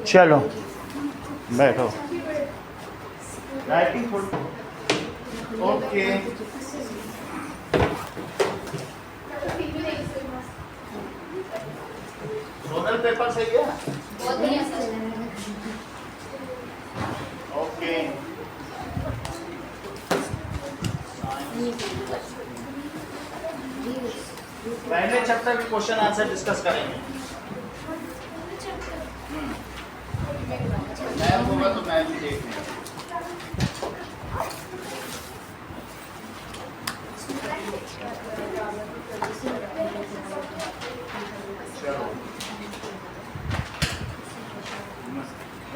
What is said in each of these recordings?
चलो बैठो। Writing okay. Sonal paper सही है। बहुत बढ़िया सर। ओके। पहले चैप्टर के क्वेश्चन आंसर डिस्कस करेंगे। मैम होगा तो मैम भी देख लेंगे।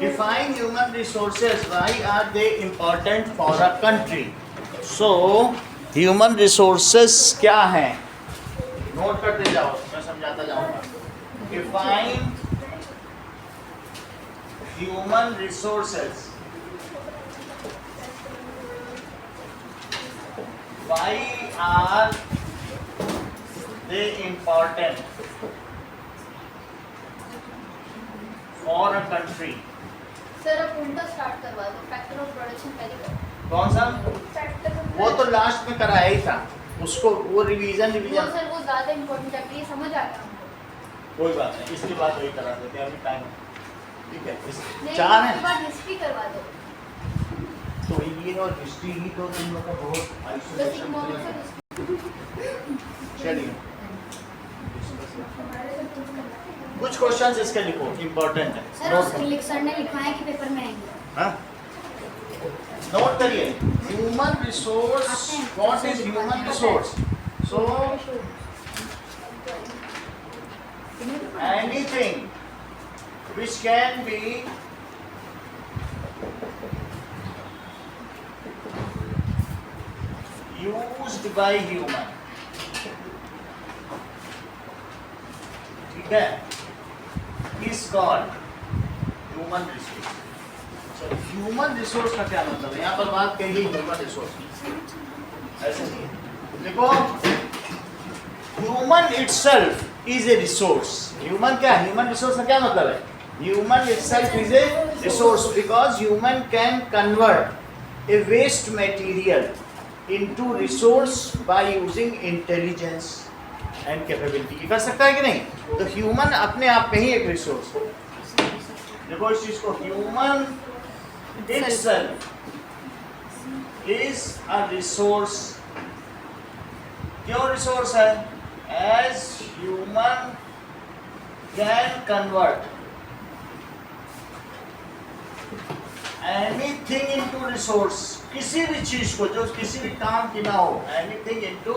Define human resources. Why are they important for a country? So, human resources क्या हैं? नोट करते जाओ, मैं समझाता जाऊंगा। Define human resources. Why are they important for a country? Sir अब उल्टा स्टार्ट करवा दो। फैक्टर ऑफ प्रोडक्शन पहले करो। कौन सा? फैक्टर वो तो लास्ट में कराया ही था, उसको वो रिवीजन वो सर वो ज्यादा इंपॉर्टेंट है, ये समझ आ गया हमको। कोई बात नहीं, इसके बाद वही करा देते हैं, अभी टाइम ठीक है। नहीं, चार इसके है बाद हिस्ट्री करवा दो। तो ये और हिस्ट्री ही तो तुम लोग का बहुत बस आइसोलेशन इकोनॉमिक्स। चलिए कुछ क्वेश्चंस इसके लिखो, इम्पोर्टेंट है। सर नोट सर ने लिखा है कि पेपर में आएंगे। हाँ नोट करिए। Human resource, what is human resource? So anything which can be used by human, ठीक है, is called human resource. So human resource का क्या मतलब है? यहाँ पर बात कही human resource की, ऐसे नहीं है। देखो human itself is a resource. Human क्या है? Human resource का क्या मतलब है? Human itself is a resource because human can convert a waste material into resource by using intelligence and capability. ये कर सकता है कि नहीं? तो human अपने आप में ही एक resource है। देखो इस चीज को, human itself is a resource. क्यों resource है? As human can convert anything into resource, किसी भी चीज को जो किसी भी काम की ना हो, anything into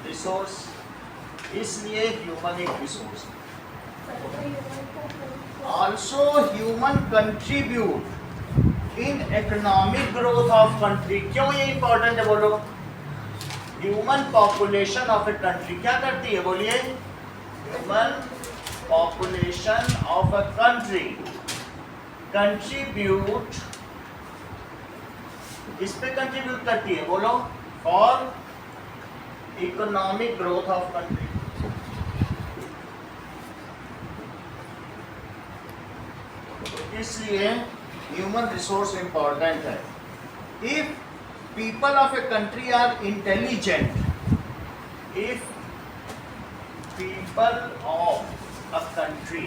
resource, इसलिए human एक resource है। Also human contribute in economic growth of country. क्यों ये important है बोलो? Human population of a country क्या करती है बोलिए? Human population of a country contribute, इस पे contribute करती है बोलो? For economic growth of country. इसलिए human resource important है। If people of a country are intelligent, if people of a country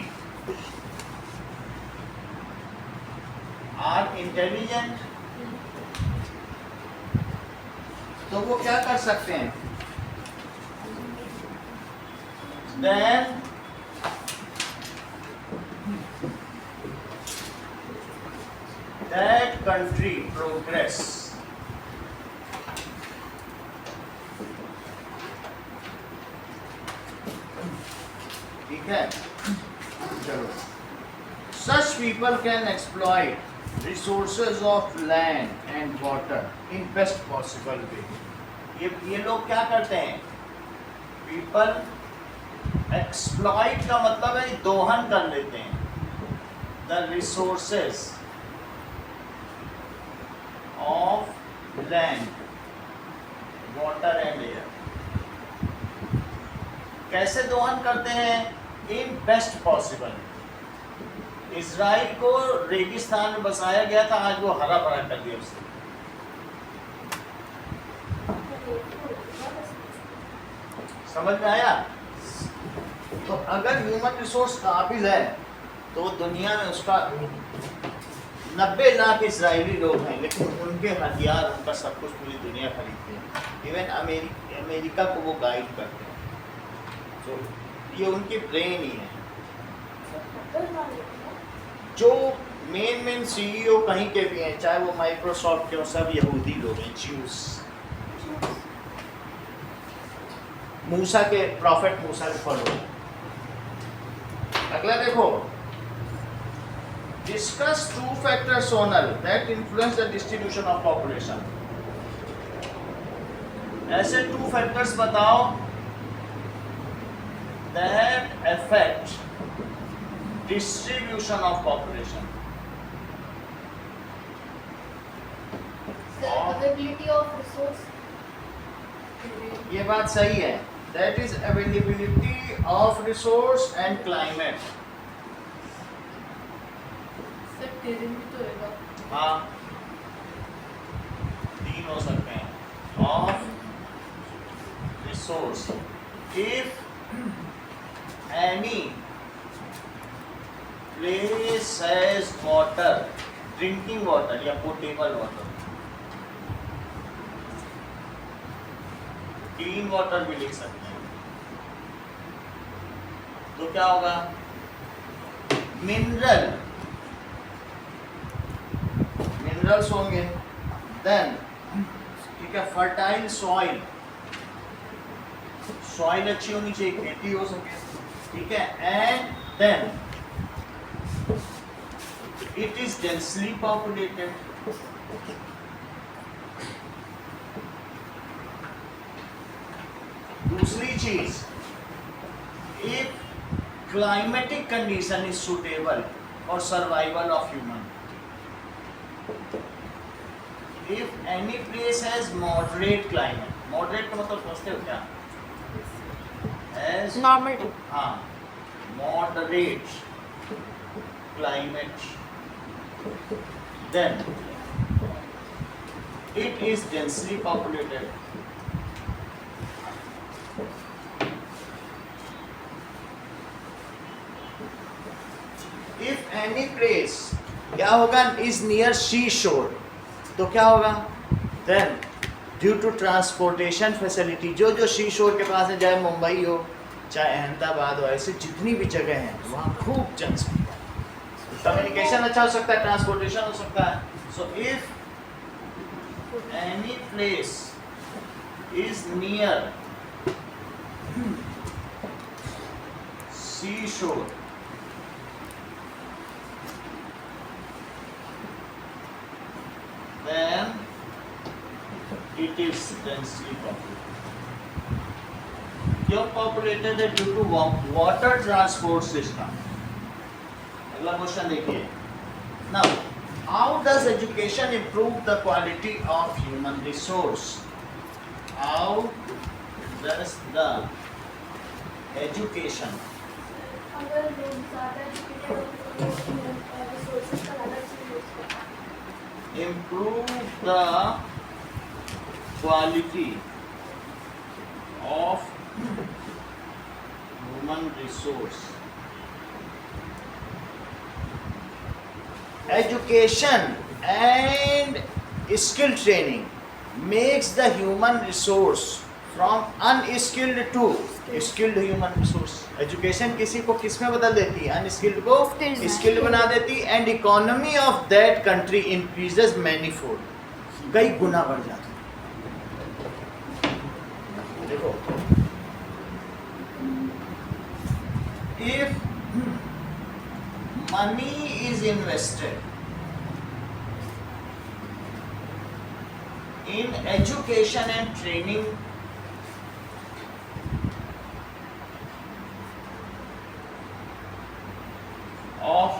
are intelligent, तो वो क्या कर सकते हैं? Then that country progress. ठीक है, चलो। Such people can exploit resources of land and water in best possible way. ये लोग क्या करते हैं? People exploit का मतलब है दोहन कर लेते हैं the resources of land, water and air. कैसे दोहन करते हैं? इन बेस्ट पॉसिबल, इजराइल को रेगिस्तान में बसाया गया था, आज वो हरा भरा कर दिया उसने। समझ में आया? तो अगर ह्यूमन रिसोर्स काबिज है तो दुनिया में उसका 90 लाख इजरायली लोग हैं, लेकिन उनके हथियार, उनका सब कुछ पूरी दुनिया खरीदती है। इवन अमेरिका को वो गाइड करते हैं। तो ये उनकी ब्रेन ही है। जो मेन सीईओ कहीं के भी हैं, चाहे वो माइक्रोसॉफ्ट के हो, सब यहूदी लोग हैं, ज्यूस। मूसा के, प्रॉफिट मूसा के फॉलोअर। अगला देखो, discuss two factors zonal that influence the distribution of population. ऐसे two factors बताओ that affect distribution of population. The availability of resource. ये बात सही है। That is availability of resource and climate. Sir टेरिंग भी तो होगा। हाँ, तीन हो सकते हैं। Of resource. If any place has water, drinking water या potable water, क्लीन वाटर भी लिख सकते हैं, तो क्या होगा? मिनरल्स होंगे। देन ठीक है, फर्टाइल सॉइल, सॉइल अच्छी होनी चाहिए, खेती हो सके, ठीक है। And then it is densely populated. दूसरी चीज, if climatic condition is suitable for survival of human. If any place has moderate climate, moderate का मतलब समझते हो क्या? As normal. हाँ, moderate climate, then it is densely populated. If any place क्या होगा? इज नियर सी शोर, तो क्या होगा? Then due to transportation facility, जो सी शोर के पास है, चाहे मुंबई हो चाहे अहमदाबाद हो, ऐसे जितनी भी जगह हैं वहाँ खूब जनसंख्या, कम्युनिकेशन अच्छा हो सकता है, ट्रांसपोर्टेशन हो सकता है। So if any place is near sea shore, then it is densely populated. क्यों populated है? due to water transport system. अगला क्वेश्चन देखिए। Now, how does education improve the quality of human resource? How does the education अगर लोग ज़्यादा educated हो तो resources का ज़्यादा अच्छे यूज़ करते हैं। improve the quality of human resource? Education and skill training makes the human resource from unskilled to skilled human resource. Education किसी को किस में बदल देती है? अनस्किल्ड को स्किल्ड बना देती, and economy of that country increases manifold, कई गुना बढ़ जाती है। देखो, if money is invested in education and training of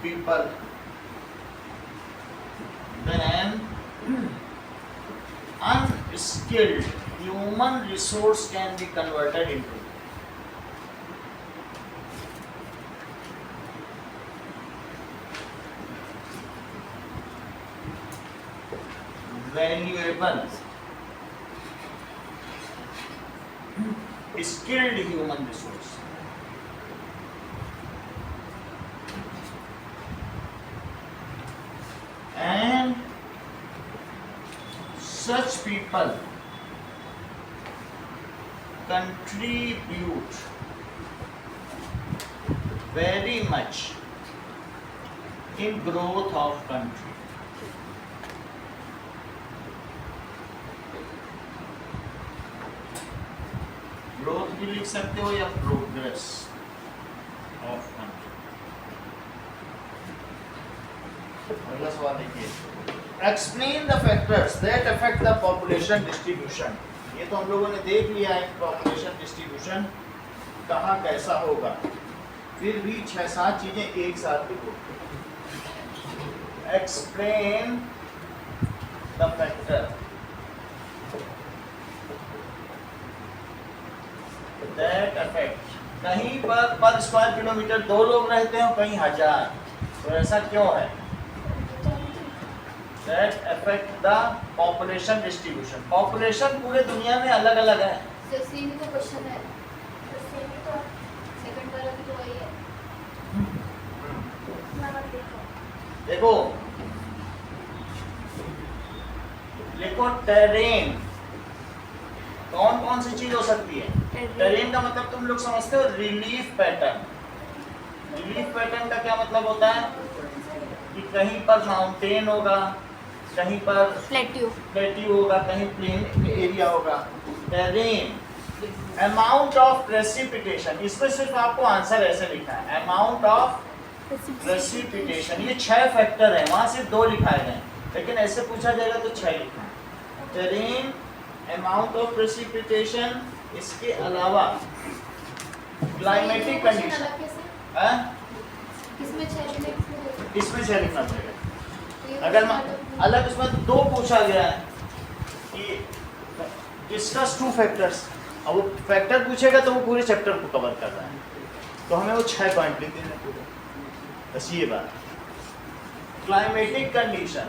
people, then unskilled human resource can be converted into valuable, skilled human resource. And such people contribute very much in growth of country. Growth भी लिख सकते हो या progress of country. अगला सवाल देखिए, explain the factors that affect the population distribution. ये तो हम लोगों ने देख लिया है पॉपुलेशन डिस्ट्रीब्यूशन कहाँ कैसा होगा, फिर भी 6-7 चीजें एक साथ लिखो। Explain the factor that affect, कहीं पर स्क्वायर किलोमीटर 2 लोग रहते हैं, कहीं 1000, तो ऐसा क्यों है? That affect the population distribution. Population पूरे दुनिया में अलग अलग है। सेम ही तो क्वेश्चन है, सेम ही तो सेकंड वाला भी तो वही है। देखो लिखो टेरेन, कौन कौन सी चीज हो सकती है? टेरेन का मतलब तुम लोग समझते हो, रिलीफ पैटर्न। रिलीफ पैटर्न का क्या मतलब होता है कि कहीं पर माउंटेन होगा, कहीं पर प्लेट्यू होगा, कहीं प्लेन एरिया होगा। टेरेन, अमाउंट ऑफ प्रेसिपिटेशन, इसमें सिर्फ आपको आंसर ऐसे लिखा है, अमाउंट ऑफ प्रेसिपिटेशन। ये 6 फैक्टर है, वहां सिर्फ 2 लिखाए गए, लेकिन ऐसे पूछा जाएगा तो 6 लिखना है। टेरेन, अमाउंट ऑफ प्रेसिपिटेशन, इसके अलावा क्लाइमेटिक कंडीशन। इसमें 6 लिखना पड़ेगा। अगर अलग उसमें तो 2 पूछा गया है कि डिस्कस 2 फैक्टर्स, और वो फैक्टर पूछेगा तो वो पूरे चैप्टर को कवर कर रहा है, तो हमें वो 6 पॉइंट लिख देने पूरे, बस ये बात। क्लाइमेटिक कंडीशन,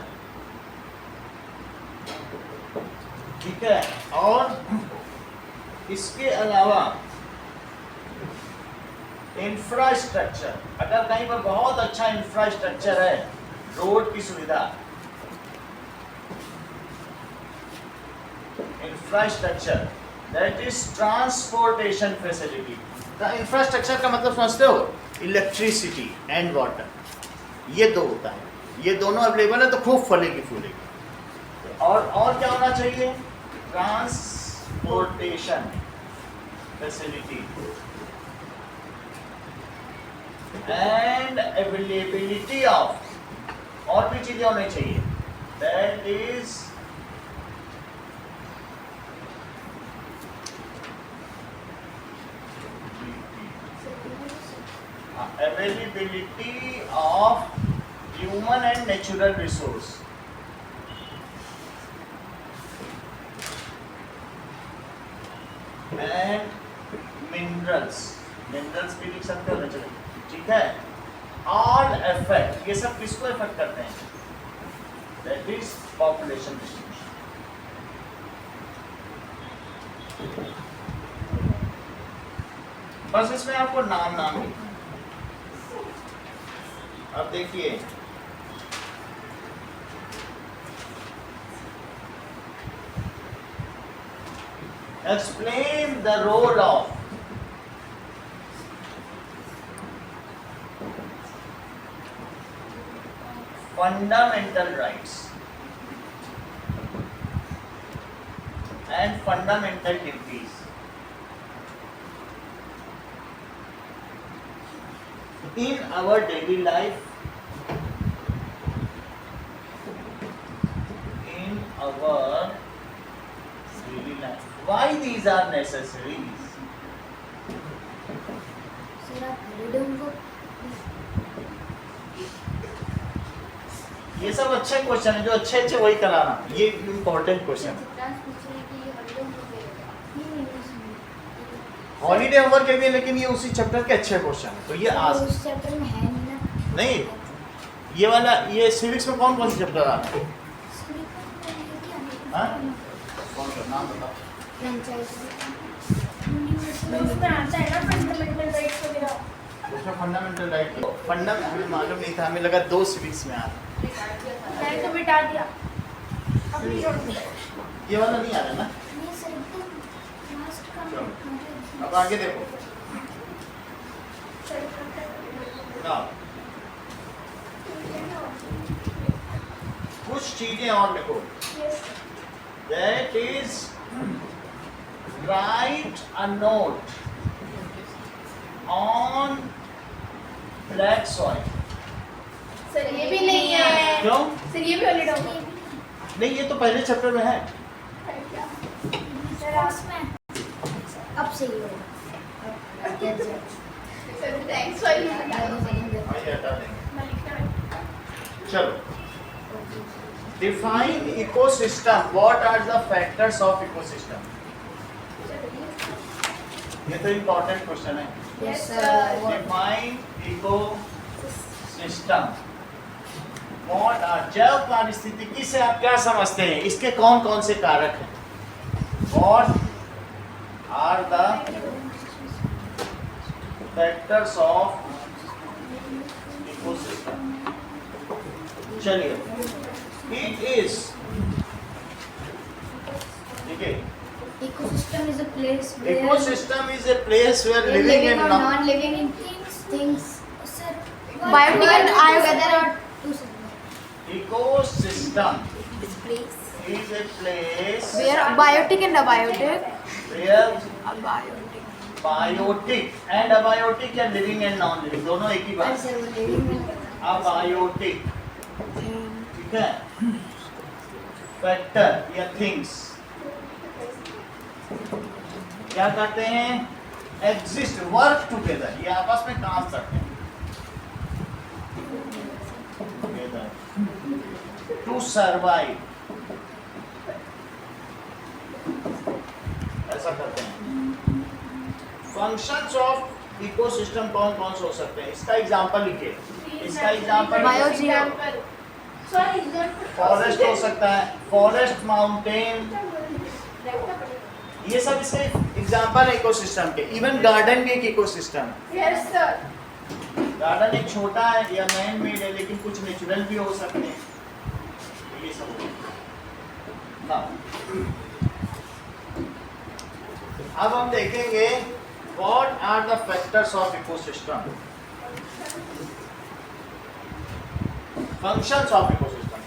ठीक है, और इसके अलावा इंफ्रास्ट्रक्चर, अगर कहीं पर बहुत अच्छा इंफ्रास्ट्रक्चर है, रोड की सुविधा, infrastructure that is transportation facility. Infrastructure का मतलब समझते हो, इलेक्ट्रिसिटी एंड वाटर, ये 2 होता है, ये दोनों अवेलेबल है तो खूब फलेगी फूलेगी। और क्या होना चाहिए? Transportation facility and availability of, और भी चीजें होनी चाहिए, that is availability of human and natural resource, and minerals भी लिख सकते हो नेचुरल, ठीक है। all affect, ये सब किसको इफेक्ट करते हैं? that is population distribution। बस इसमें आपको नाम लिखना। अब देखिए, explain the role of fundamental rights and fundamental duties in our daily life, why these are necessaries? ये सब अच्छे क्वेश्चन है, जो अच्छे वही कराना, ये इम्पोर्टेंट क्वेश्चन है। हॉलीडे होमवर्क के भी, लेकिन ये उसी चैप्टर के अच्छे क्वेश्चन है, तो ये आज उस चैप्टर में है नहीं, ये वाला, ये सिविक्स में कौन सा चैप्टर आ रहा है? हाँ कौन सा नाम बताओ? उसमें आता है ना फंडामेंटल राइट्स वगैरह। उसमें फंडामेंटल राइट फंडामेंटल हमें मालूम नहीं था, हमें लगा 2 सिविक्स में आता। मैंने तो बिठा दिया अपनी छोड़ दिया। ये वाला नहीं आ रहा ना? ये सर एकदम लास्ट का चलो, अब आगे देखो ना, कुछ चीजें और लिखो। That is, write a note on black soil. Sir ये भी नहीं है। क्यों? सर ये भी हॉलीडे होगा। नहीं, ये तो पहले चैप्टर में है। सर उसमें अब सही होगा। Sir thanks for you. हाँ, ये हटा देंगे। चलो, define ecosystem. What are the factors of ecosystem? ये तो important question है। Yes sir. Define ecosystem. What are जैव पारिस्थितिकी से आप क्या समझते हैं? इसके कौन कौन से कारक हैं? What are the factors of ecosystem? चलिए, it is, ठीक है, Ecosystem is a place where ecosystem is a place where living and or non non-living things sir biotic and together are two separate. ecosystem This place is a place where biotic and abiotic where abiotic biotic and abiotic या living and non living दोनों एक ही and बात। sir living abiotic, ठीक है, factor या things क्या करते हैं? एग्जिस्ट, वर्क टुगेदर, ये आपस में काम करते हैं टू सर्वाइव, ऐसा करते हैं। फंक्शंस ऑफ इकोसिस्टम कौन कौन से हो सकते हैं? इसका एग्जांपल लिखिए। इसका एग्जांपल फॉरेस्ट हो सकता है, फॉरेस्ट, माउंटेन, ये सब इसके एग्जांपल है इकोसिस्टम के। इवन गार्डन भी एक इकोसिस्टम है। Yes sir. गार्डन एक छोटा है या मैन मेड है, लेकिन कुछ नेचुरल भी हो सकते हैं। ये सब ना, अब हम देखेंगे what are the factors of ecosystem, functions of ecosystem,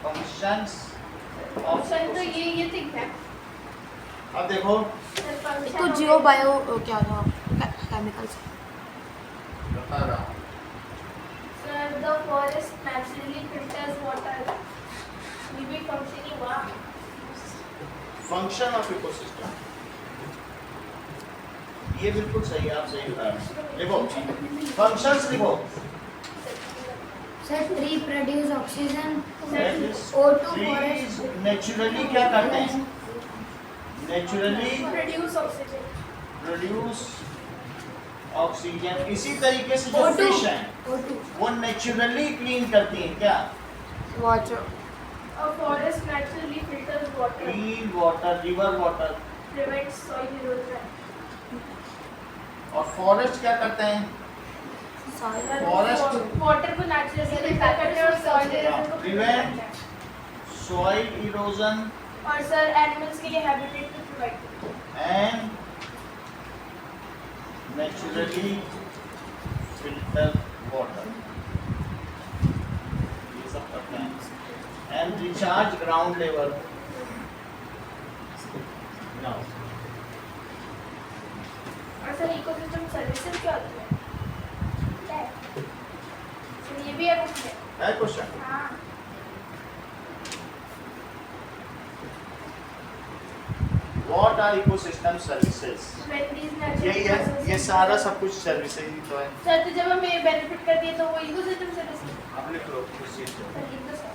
functions of sir तो ये थिंग है। अब देखो, तो जियो बायो क्या था केमिकल्स बता रहा हूँ। Sir, the forest naturally filters water. We be functioning wow. Function of ecosystem, ये बिल्कुल सही है, आप सही बता रहे हैं। लिखो, फंक्शंस लिखो। Sir tree produce oxygen O2 trees naturally क्या करते हैं? Naturally produce oxygen. Produce oxygen. इसी तरीके से जो O2 फिश हैं O2 वो नेचुरली क्लीन करती हैं क्या? Water A forest naturally filters water. Clean water, river water. Prevents soil erosion. और फॉरेस्ट क्या करते हैं? Forest- Water को naturally filter करते हैं और soil erosion को Prevent करते हैं। सॉइल इरोजन और सर एनिमल्स के लिए हैबिटेट को प्रोवाइड करते हैं। एंड नेचुरली फिल्टर वाटर, ये सब करते हैं। And recharge ground level. Now और सर इकोसिस्टम सर्विसेज क्या होती है? सर ये भी है कुछ में? है क्वेश्चन? हाँ। What are ecosystem services? When these natural यही है, processes- ये सारा सब कुछ सर्विसेज ही तो है। सर तो जब हमें बेनिफिट करती है तो वो इकोसिस्टम सर्विस है। आप लिख लो उस चीज को। सर लिख दो sir.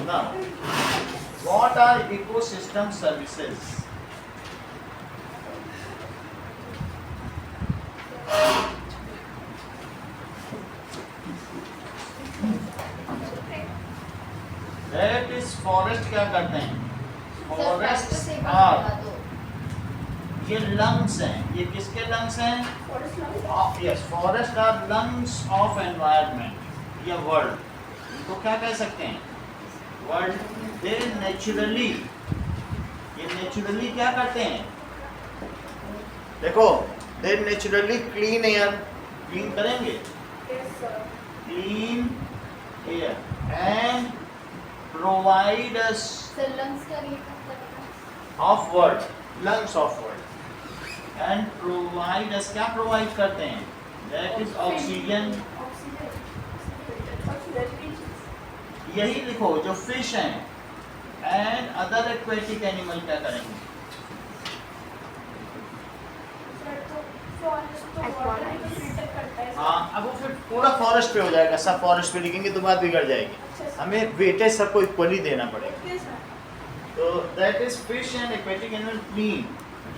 Now, what are ecosystem services? That is forest क्या करते हैं? सर फॉरेस्ट practice एक बार आर, बता दो। ये लंग्स हैं। ये किसके लंग्स हैं? Forest lungs? Yes, forest are lungs of environment या वर्ल्ड। इनको क्या कह सकते हैं? वर्ल्ड। दे नेचुरली, ये नेचुरली क्या करते हैं? देखो, they naturally clean air, clean करेंगे, Yes, sir. Clean air and provide us Sir, lungs का ये क्या करता है? Of world, lungs of world and provide us, क्या प्रोवाइड करते हैं? That is oxygen. Oxygen. Oxygen. यही लिखो जो फिश हैं एंड अदर एक्वेटिक एनिमल क्या करेंगे? Sir, तो forest तो water को filter करता है। हाँ, अब वो फिर पूरा फॉरेस्ट पे हो जाएगा, सब फॉरेस्ट पे लिखेंगे तो बात बिगड़ जाएगी। अच्छा, sir. हमें वेटेज सबको इक्वली देना पड़ेगा। Okay, sir. तो that is fish and aquatic animal clean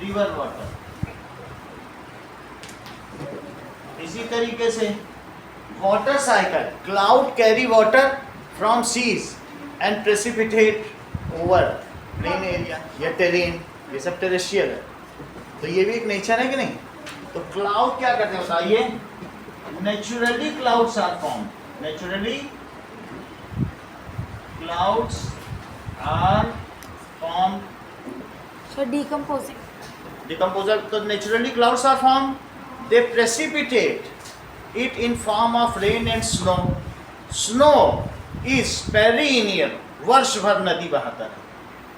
river water. इसी तरीके से water cycle, cloud carry water from seas and precipitate over plain area या टेरेन, ये सब टेरेस्ट्रियल है, तो ये भी एक नेचर है कि नहीं? तो क्लाउड क्या करते हैं बताइए? Naturally clouds are form, naturally clouds are form. So decomposing. Decomposer, तो naturally clouds are formed, they precipitate it in form of rain and snow. Snow is perennial, वर्ष भर नदी बहाता है,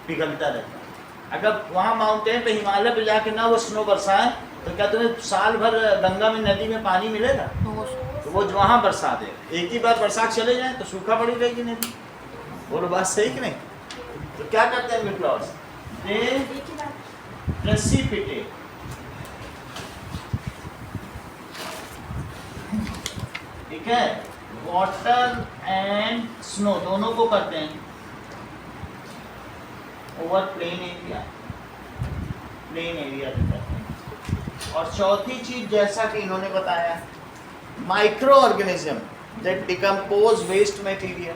पिघलता रहता है। अगर वहाँ माउंटेन पे, हिमालय पे जाके ना वो स्नो बरसाए तो क्या तुम्हें साल भर गंगा में, नदी में पानी मिलेगा? No. तो वो वहाँ बरसा दे, एक ही बार बरसात चले जाए तो सूखा पड़ी रहेगी नदी। बोलो बात सही कि नहीं? तो क्या करते हैं क्लाउड्स? दे एक ही बात। precipitate, ठीक है, वाटर एंड स्नो दोनों को करते हैं over plain area, plain area पे करते हैं। और चौथी चीज जैसा कि इन्होंने बताया, micro organism that decompose waste material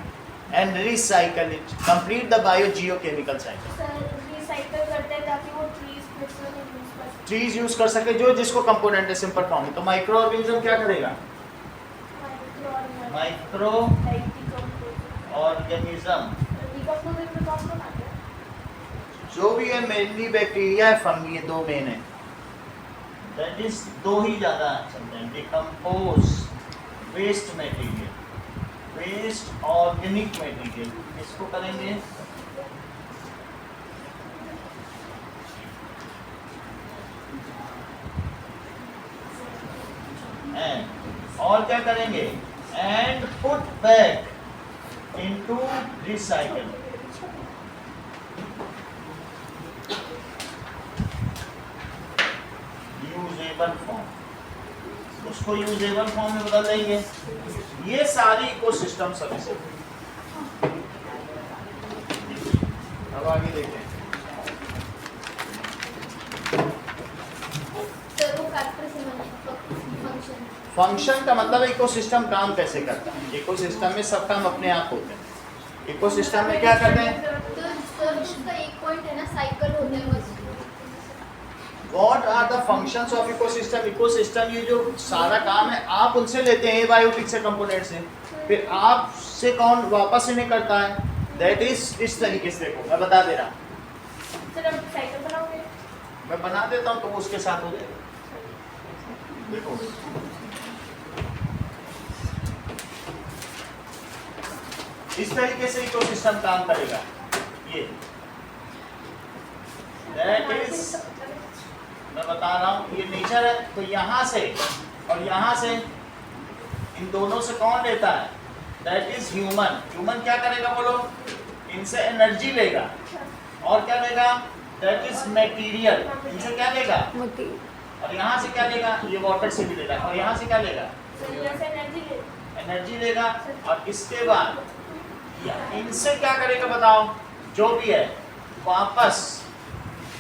and recycle it, complete the biogeochemical cycle. Sir, recycle करते हैं ताकि वो trees फिर से use कर सकें। ट्रीज यूज कर सके जो जिसको कंपोनेंट है सिंपल फॉर्म में। तो माइक्रो ऑर्गेनिज्म क्या करेगा? Microorganism. Micro Like decomposing. Organism Decomposing में कौन कौन आते हैं? जो भी है, मेनली बैक्टीरिया है, फंगी, ये दो मेन है। दैट इज दो ही ज्यादा चलते हैं, decompose waste material, waste organic material, इसको करेंगे एंड, और क्या करेंगे? And put back into recycle. Usable form, उसको यूजेबल फॉर्म में बदल देंगे। ये सारी इकोसिस्टम सर्विस। अब आगे देखते हैं। सर, वो factor से function. फंक्शन का मतलब इकोसिस्टम काम कैसे करता है। इकोसिस्टम में सब काम अपने आप होते हैं। इकोसिस्टम में क्या करते हैं? तो सर, उसका एक पॉइंट है ना, साइकिल होता है बस। What are the functions of ecosystem? Ecosystem ये जो सारा काम है आप उनसे लेते हैं, एबायोटिक से, कंपोनेंट से, फिर आपसे कौन वापस इन्हें करता है? दैट इज इस तरीके से। देखो मैं बता दे रहा हूँ, सर, अब साइकिल बनाओगे? मैं बना देता हूँ तो उसके साथ हो जाएगा। देखो इस तरीके से इकोसिस्टम काम करेगा। ये दैट इज, मैं बता रहा हूँ, ये नेचर है। तो यहाँ से और यहाँ से, इन दोनों से कौन लेता है? That is human. ह्यूमन क्या करेगा बोलो? इनसे एनर्जी लेगा। और क्या लेगा? That is material. इनसे क्या लेगा? Material. और यहाँ से क्या लेगा? ये वाटर से भी लेगा। और यहाँ से क्या लेगा? सर, यहाँ से एनर्जी ले। एनर्जी लेगा। और इसके बाद इनसे क्या करेगा बताओ? जो भी है वापस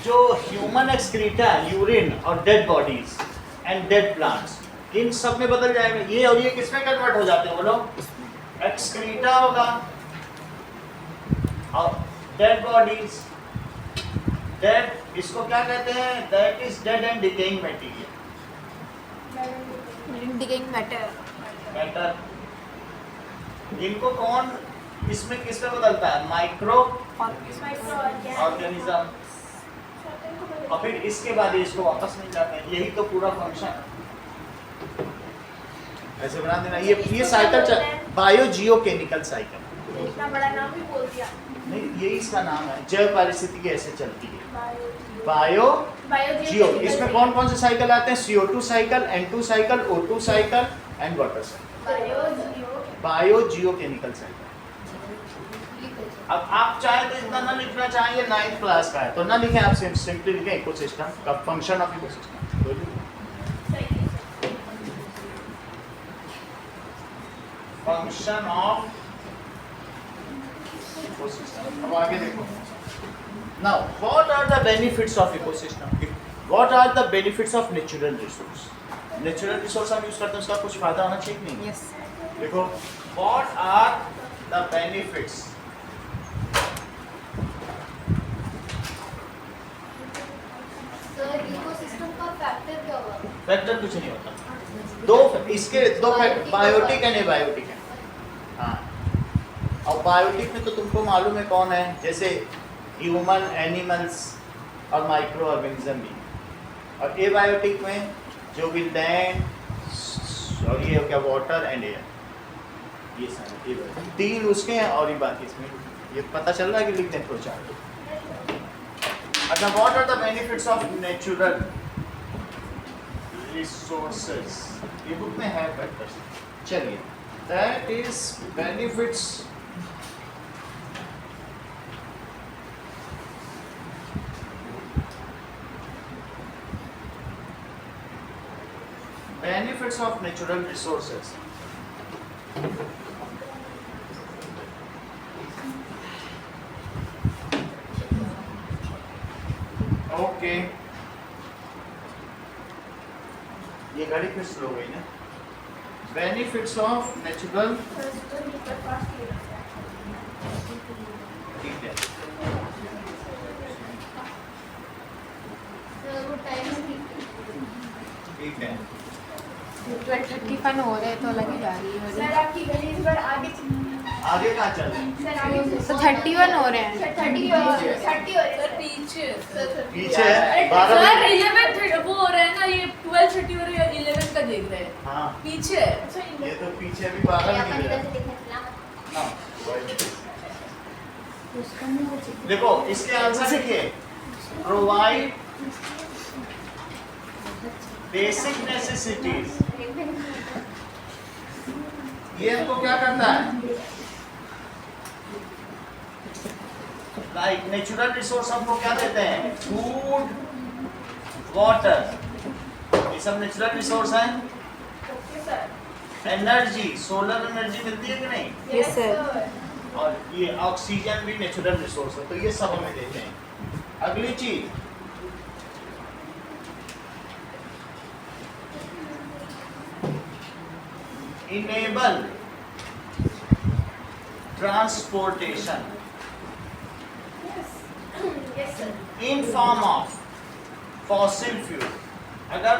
जो ह्यूमन एक्सक्रीटा, यूरिन और dead bodies and dead plants, इन सब में बदल जाएगा। ये और ये किस में कन्वर्ट हो जाते हैं बोलो? एक्सक्रीटा होगा। और डेड बॉडीज, डेड इसको क्या कहते हैं? That is dead and decaying material. Decaying matter. Matter इनको कौन इसमें किस में बदलता है? Micro organism. और फिर इसके बाद इसको वापस मिल जाते हैं। यही तो पूरा फंक्शन है। ऐसे बना देना। ये साइकिल चल बायो जियो केमिकल साइकिल। इतना बड़ा नाम भी बोल दिया। नहीं, ये इसका नाम है। जैव पारिस्थितिकी ऐसे चलती है। बायो जियो। इसमें कौन कौन से साइकिल आते हैं? CO2 cycle, N2 cycle, O2 cycle and water cycle. Bio Jio chemical cycle. अब आप चाहे तो इतना ना लिखना चाहिए, 9th क्लास का है तो ना लिखें, आप सिंपली लिखें इकोसिस्टम का function of ecosystem. Function of ecosystem. अब आगे देखो। Now, what are the benefits of ecosystem? What are the benefits of natural resource? Natural resource हम यूज करते हैं, उसका कुछ फायदा होना चाहिए नहीं? Yes. देखो, what are the benefits? Sir ecosystem का फैक्टर क्या होगा? फैक्टर कुछ नहीं होता। इसके दो फैक्टर, बायोटिक एंड एबायोटिक है। हाँ, और बायोटिक में तो तुमको मालूम है कौन है? जैसे ह्यूमन, एनिमल्स और माइक्रो ऑर्गेनिज्म भी। और एबायोटिक में जो भी लैंड और ये हो गया वाटर एंड एयर, ये सारे तीन उसके हैं और ये बाकी इसमें। ये पता चल रहा है कि लिख दें प्रोचार्ट। अच्छा, what are the benefits of natural resources? ये बुक में है फैक्टर्स। चलिए, that is benefits benefits of natural resources. Okay. ये घड़ी फिर स्लो गई ना। Benefits of natural, ठीक है। ठीक है। 12:31 हो रहे तो लगी जा रही है। सर आपकी गली इस बार आगे आगे कहाँ चल रहे हैं? सर आगे तो 31 हो रहे हैं। सर 30 हो रहे हैं। सर पीछे पीछे है, 12 सर बजे। 11 वो हो रहा है ना, ये 12:30 हो रहा है, 11 का देख रहे हैं। हाँ, पीछे है। ये तो पीछे भी 12 नहीं है ना। देखो, इसके आंसर लिखिए। Provide basic necessities. ये हमको क्या करता है? लाइक नेचुरल रिसोर्स हमको क्या देते हैं? फूड, वाटर, ये सब नेचुरल रिसोर्स हैं। एनर्जी, सोलर एनर्जी मिलती है कि नहीं? Yes, sir. और ये ऑक्सीजन भी नेचुरल रिसोर्स है, तो ये सब हमें देते हैं। अगली चीज, enable transportation in form of fossil fuel. अगर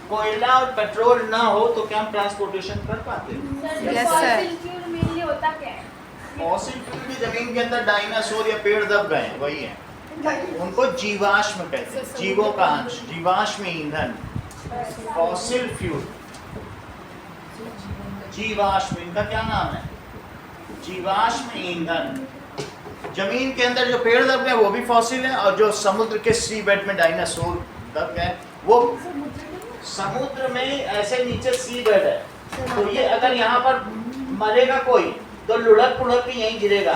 कोयला और पेट्रोल ना हो तो क्या हम ट्रांसपोर्टेशन कर पाते हैं? Yes, sir. मेनली होता क्या है? फॉसिल फ्यूल भी जमीन के अंदर डायनासोर या पेड़ दब गए हैं, वही है। उनको जीवाश्म कहते हैं, जीवों का अंश, जीवाश्म ईंधन। फॉसिल फ्यूल, जीवाश्म, इनका क्या नाम है? जीवाश्म ईंधन। जमीन के अंदर जो पेड़ दब गए वो भी फॉसिल हैं, और जो समुद्र के सी बेड में डायनासोर दब गए वो समुद्र में ऐसे नीचे सी बेड है, तो ये अगर यहाँ पर मरेगा कोई तो लुढ़क पुढ़क के यहीं गिरेगा।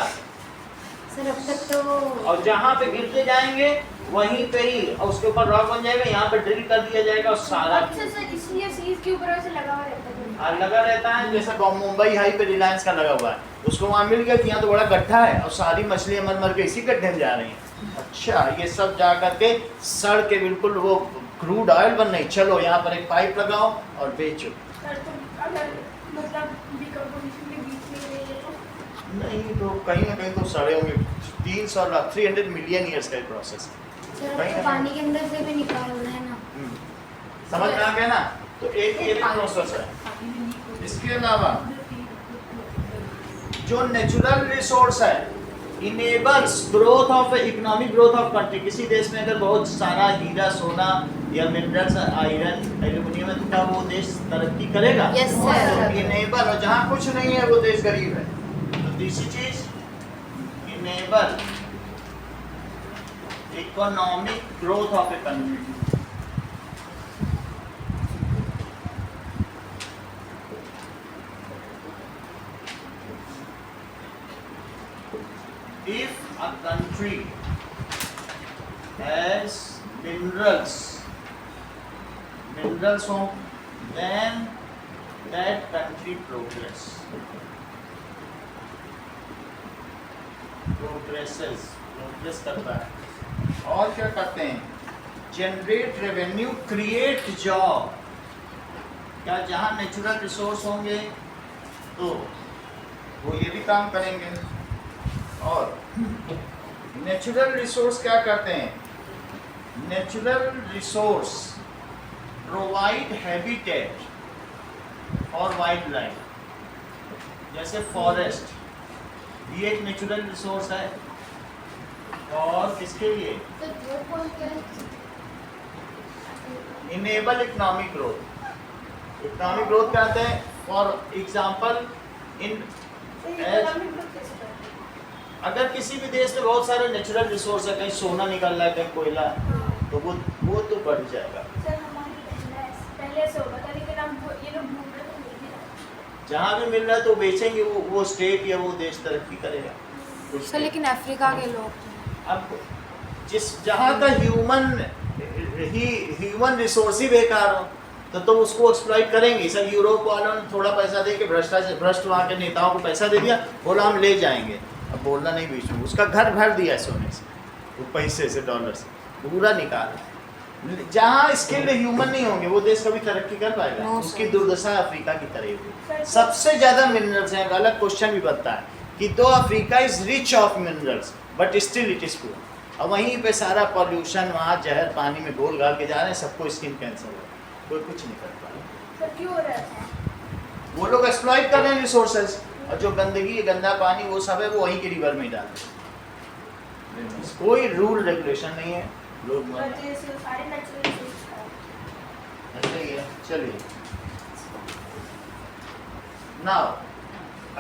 सर अब तक तो और जहाँ पे गिरते जाएंगे वहीं पे ही, और उसके ऊपर रॉक बन जाएगा, यहाँ पे ड्रिल कर दिया जाएगा और सारा अच्छा सर, इसलिए सीज के ऊपर ऐसे लगा हुआ रहता है। लगा रहता है। जैसे मुंबई हाई पे रिलायंस का लगा हुआ है, उसको वहाँ मिल गया कि यहाँ तो बड़ा गड्ढा है और सारी मछलियाँ मर मर के इसी गड्ढे में जा रही हैं। अच्छा, ये सब जा करके सड़ के बिल्कुल वो क्रूड ऑयल बन नहीं, चलो यहाँ पर एक पाइप लगाओ और बेचो। सर तो अगर मतलब डिकम्पोजिशन के बीच में नहीं है तो नहीं तो कहीं ना कहीं तो सड़े होंगे। 300 मिलियन ईयर्स का प्रोसेस। सर अब तो पानी के अंदर से भी निकाल रहे हैं ना। समझ में आ गया ना? तो एक ये प्रोसेस है। इसके अलावा जो नेचुरल रिसोर्स है enables growth of economic growth of country. किसी देश में अगर बहुत सारा हीरा सोना या मिनरल्स आयरन एल्यूमिनियम है तो क्या वो देश तरक्की करेगा? Yes, sir. इनेबल, और जहाँ कुछ नहीं है वो देश गरीब है। तो तीसरी चीज enable economic growth of a country. If a country has minerals home, then that country progress करता है। और क्या करते हैं? Generate revenue, create job. क्या जहाँ नेचुरल रिसोर्स होंगे तो वो ये भी काम करेंगे। और नेचुरल रिसोर्स क्या करते हैं? नेचुरल रिसोर्स प्रोवाइड हैबिटेट और वाइल्ड लाइफ। जैसे फॉरेस्ट ये एक नेचुरल रिसोर्स है। और किसके लिए? Enable economic growth. Economic growth कहते हैं for example in economic growth कैसे करते हैं? अगर किसी भी देश में बहुत सारे नेचुरल रिसोर्स है, कहीं सोना निकल रहा है, कहीं कोयला, तो वो तो बढ़ जाएगा। सर हमारे पहले से होगा था, लेकिन अब ये लोग ढूंढ रहे तो मिल भी रहा है। जहाँ भी मिल रहा है तो बेचेंगे, वो स्टेट या वो देश तरक्की करेगा। सर लेकिन अफ्रीका के लोग अब जहाँ का ह्यूमन रिसोर्स ही बेकार हो तो उसको एक्सप्लॉइट करेंगे। सर यूरोप वालों ने थोड़ा पैसा दे के भ्रष्ट वहाँ के नेताओं को पैसा दे दिया, बोला हम ले जाएंगे। अब बोलना नहीं बीच में, उसका घर भर दिया सोने से, वो पैसे से, डॉलर से पूरा निकाला। जहाँ स्किल्ड ह्यूमन नहीं होंगे वो देश कभी तरक्की कर पाएगा। No, उसकी sir. दुर्दशा अफ्रीका की तरह हुई। सबसे ज्यादा मिनरल्स हैं। गलत क्वेश्चन भी बनता है कि दो Africa is rich of minerals but still it is poor. और वहीं पे सारा पॉल्यूशन, वहाँ जहर पानी में घोल घाल के जा रहे हैं, सबको स्किन कैंसर हो, कोई कुछ नहीं कर पा रहा। सर क्यों हो रहा है? वो लोग एक्सप्लॉइट कर रहे हैं रिसोर्सेज, और जो गंदगी, गंदा पानी वो सब है वो वहीं के रिवर में डाल रहे हैं। कोई रूल रेगुलेशन नहीं है, लोग सारे नेचुरल रिसोर्स ऐसे ही है। चलिए नाउ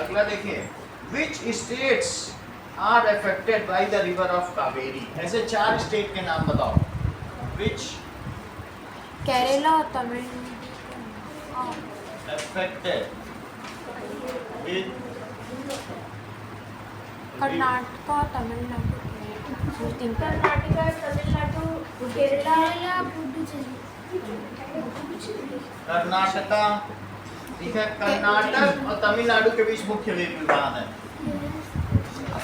अगला देखिए, which states are affected by the river of Kaveri. ऐसे 4 स्टेट के नाम बताओ। विच केरला और तमिलनाडु अफेक्टेड विद कर्नाटका तमिलनाडु तीन कर्नाटका, तमिलनाडु, केरला या कर्नाटका, ठीक है। कर्नाटक और तमिलनाडु के बीच मुख्य विवाद है।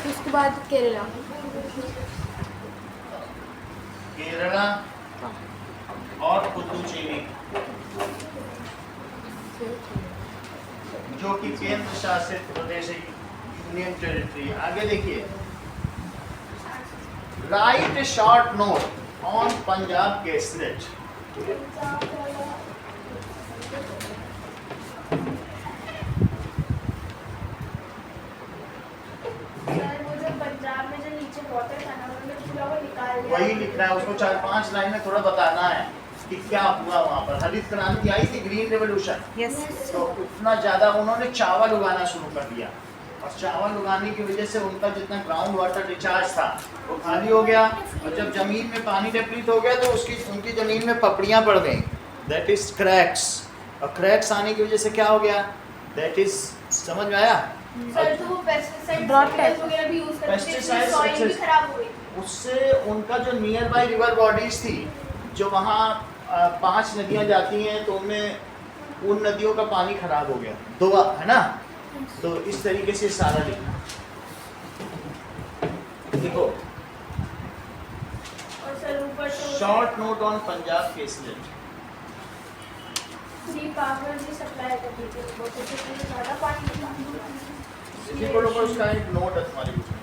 उसके बाद केरला, केरला और पुदुचेरी जो कि केंद्र शासित प्रदेश है, यूनियन टेरिटरी। आगे देखिए, write a short note on Punjab gazette. Punjab में जो नीचे वाटर था ना, उन्होंने पूरा वो निकाल दिया। वही लिखना है उसको, 4-5 लाइन में थोड़ा बताना है कि क्या हुआ वहाँ पर। हरित क्रांति आई थी, ग्रीन रेवोल्यूशन, तो उतना ज़्यादा उन्होंने चावल उगाना शुरू कर दिया, और चावल उगाने की वजह से उनका जितना ग्राउंड वाटर रिचार्ज था वो खाली हो गया, और जब जमीन में पानी डिप्लीट हो गया तो उनकी जमीन में पपड़ियाँ पड़ गई, दैट इज क्रैक्स। और क्रैक्स आने की वजह से क्या हो गया, दैट इज, समझ में आया? सर तो वो पेस्टिसाइड्स वगैरह भी यूज करते थे, Pesticides सॉइल भी खराब हो गई। उससे उनका जो नियर बाई रिवर बॉडीज थी, जो वहाँ 5 नदियाँ जाती हैं, तो उनमें उन नदियों का पानी खराब हो गया, 2 है ना। तो इस तरीके से सारा लिखना। देखो और सर ऊपर से short note on Punjab caselet. Free power भी सप्लाई कर देते हैं बहुत अच्छे से ज़्यादा पानी निकालते इसी को लोग उसका एक नोट है तुम्हारे कुछ में।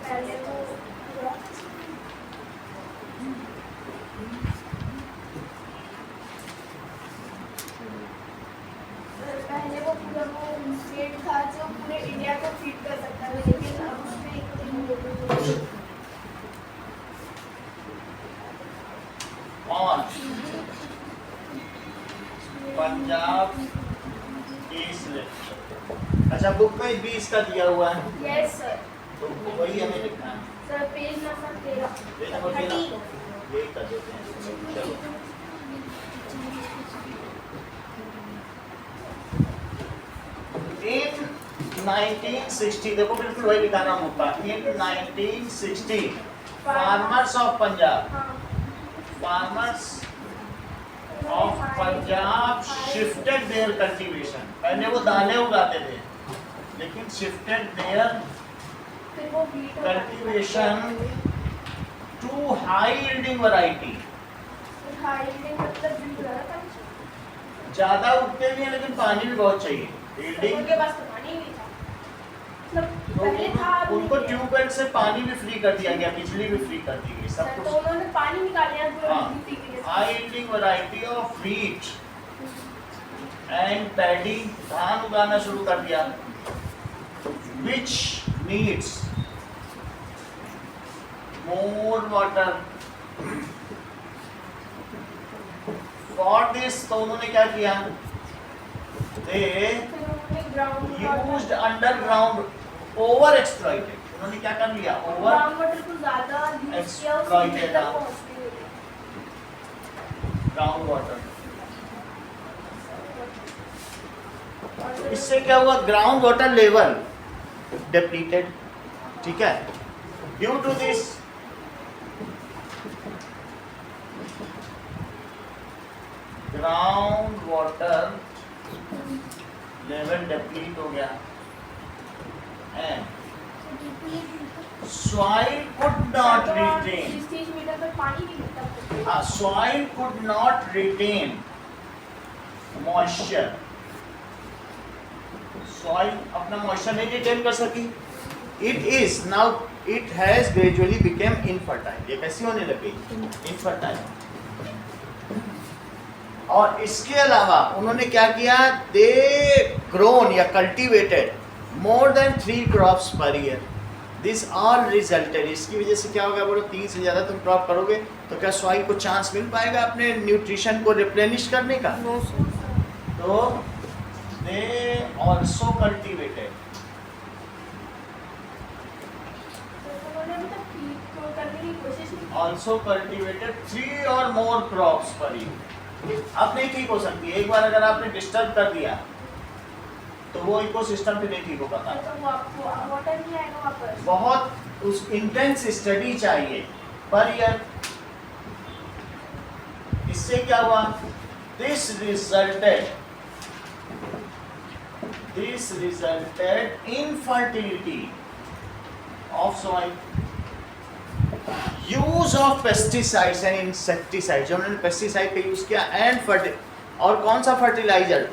पहले वो पहले वो पूरा वो स्टेट था जो पूरे इंडिया को फीड कर सकता था, लेकिन अब उसमें एक ऑन पंजाब केसलेट। अच्छा बुक में भी इसका दिया हुआ है, यस सर। तो वही हमें लिखना है। Sir page number 13 page number 13 यही कर देते हैं। चलो इन 1960 देखो बिल्कुल वही लिखाना होता है। इन 1960 फार्मर्स ऑफ पंजाब, हाँ farmers of Punjab shifted their cultivation. पहले वो दालें उगाते थे, लेकिन शिफ्टेड देयर फिर वो wheat होता है। Cultivation to high yielding variety. High yielding मतलब भी ज़्यादा पानी चाहिए। ज्यादा उगते भी हैं लेकिन पानी भी बहुत चाहिए। यील्डिंग उनके पास तो पानी ही नहीं था, मतलब पहले था अब उनको नहीं है। ट्यूबवेल से पानी भी फ्री कर दिया गया, बिजली भी फ्री कर दी गई, सब सर, कुछ। तो उन्होंने पानी निकाल लिया पूरा हाँ। बिजली के लिए। High yielding variety of wheat and paddy, धान उगाना शुरू कर दिया, which needs more water for this. तो उन्होंने क्या किया, दे फिर उन्होंने ground used underground over exploited. उन्होंने क्या कर लिया, ओवर ग्राउंड वाटर को ज़्यादा यूज किया, उससे Exploited, नीचे तक हाँ। पहुंचने के लिए। Ground water. और इससे क्या हुआ, ग्राउंड वाटर लेवल डिप्लीटेड। ठीक है, due to this ground water level deplete हो गया and soil could not retain, 30 metre पर पानी नहीं मिलता। Soil could not retain moisture. Soil अपना मॉइस्चर नहीं रिटेन कर सकी। It is now, it has gradually became infertile. ये कैसी होने लगी, इनफर्टाइल। और इसके अलावा उन्होंने क्या किया, दे ग्रोन या cultivated more than 3 crops per year. This all resulted, इसकी वजह से क्या होगा, बोलो 3 से ज़्यादा तुम क्रॉप करोगे तो क्या सॉइल को चांस मिल पाएगा अपने न्यूट्रिशन को रिप्लेनिश करने का। तो दे ऑल्सो कल्टीवेटेड, उन्होंने मतलब ठीक तो करने की कोशिश नहीं की। ऑल्सो कल्टीवेटेड 3 और मोर क्रॉप्स पर ईयर। अब नहीं ठीक हो सकती, एक बार अगर आपने डिस्टर्ब कर दिया तो वो इकोसिस्टम पे नहीं ठीक हो पाता। तो वो आपको वाटर नहीं आएगा वापस। बहुत उस इंटेंस स्टडी चाहिए पर ईयर। इससे क्या हुआ, this resulted infertility of soil. Use of pesticides and insecticide, जब उन्होंने पेस्टिसाइड का यूज किया एंड और कौन सा फर्टिलाइजर,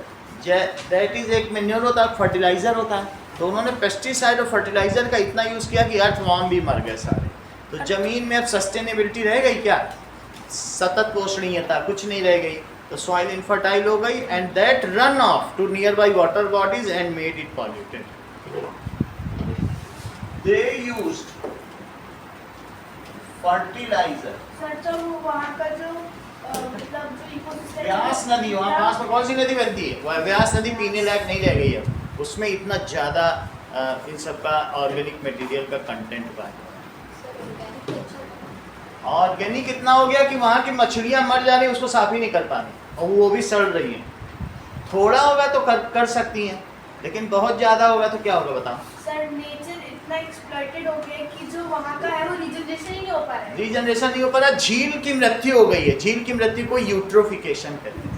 दैट इज एक मैन्योर होता है, फर्टिलाइजर होता है। तो उन्होंने पेस्टिसाइड और फर्टिलाइजर का इतना यूज किया कि अर्थवॉर्म भी मर गए सारे। तो जमीन में अब सस्टेनेबिलिटी रह गई क्या, सतत पोषणीयता कुछ नहीं रह गई। तो सॉइल इनफर्टाइल हो गई and that run off to nearby water bodies and made it polluted. They used fertiliser. Sir तो वहाँ का जो मतलब जो इकोसिस्टम व्यास नदी, वहाँ पास में कौन सी नदी बनती है, वह व्यास नदी पीने लायक नहीं रह गई है। उसमें इतना ज़्यादा इन सब का ऑर्गेनिक मटेरियल का कंटेंट पाया। ऑर्गेनिक इतना हो गया कि वहाँ की मछलियाँ मर जा रही हैं, उसको साफ ही नहीं कर पा रही और वो भी सड़ रही हैं। थोड़ा होगा तो कर सकती हैं, लेकिन बहुत ज़्यादा होगा तो क्या होगा बताओ। सर नेचर इतना एक्सप्लॉइटेड हो गया है कि जो वहाँ का है वो रिजर्वेशन ही नहीं हो पा रहा है। रीजनरेशन नहीं हो पा रहा, झील की मृत्यु हो गई है। झील की मृत्यु को यूट्रोफिकेशन कहते हैं।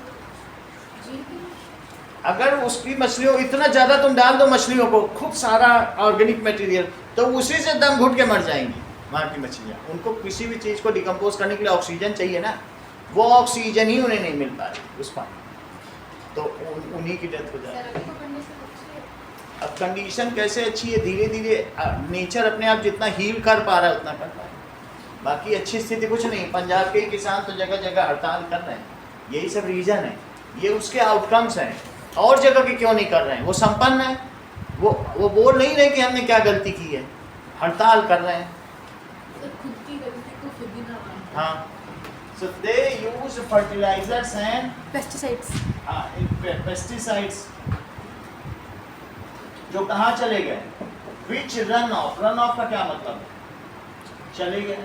अगर उसकी मछलियों इतना ज्यादा तुम डाल दो मछलियों को, खूब सारा ऑर्गेनिक मटेरियल, तो उसी से दम घुट के मर जाएंगी वहाँ की मछलियाँ। उनको किसी भी चीज़ को डिकम्पोज करने के लिए ऑक्सीजन चाहिए ना, वो ऑक्सीजन ही उन्हें नहीं मिल पा रही उस पानी, तो उन्हीं की डेथ हो जाएगी। अब कंडीशन कैसे अच्छी है, धीरे धीरे नेचर अपने आप जितना हील कर पा रहा है उतना कर पा रहा है। बाकी अच्छी स्थिति कुछ नहीं। पंजाब के ही किसान तो जगह जगह हड़ताल कर रहे हैं, यही सब रीजन है, ये उसके आउटकम्स हैं। और जगह के क्यों नहीं कर रहे हैं? वो संपन्न है, वो बोल नहीं रहे कि हमने क्या गलती की है, हड़ताल कर रहे हैं। तो खुद की गलती को खुद ही ना मानते। हाँ, so they use fertilizers and pesticides. Pesticides जो कहाँ चले गए? Which run off का क्या मतलब है? चले गए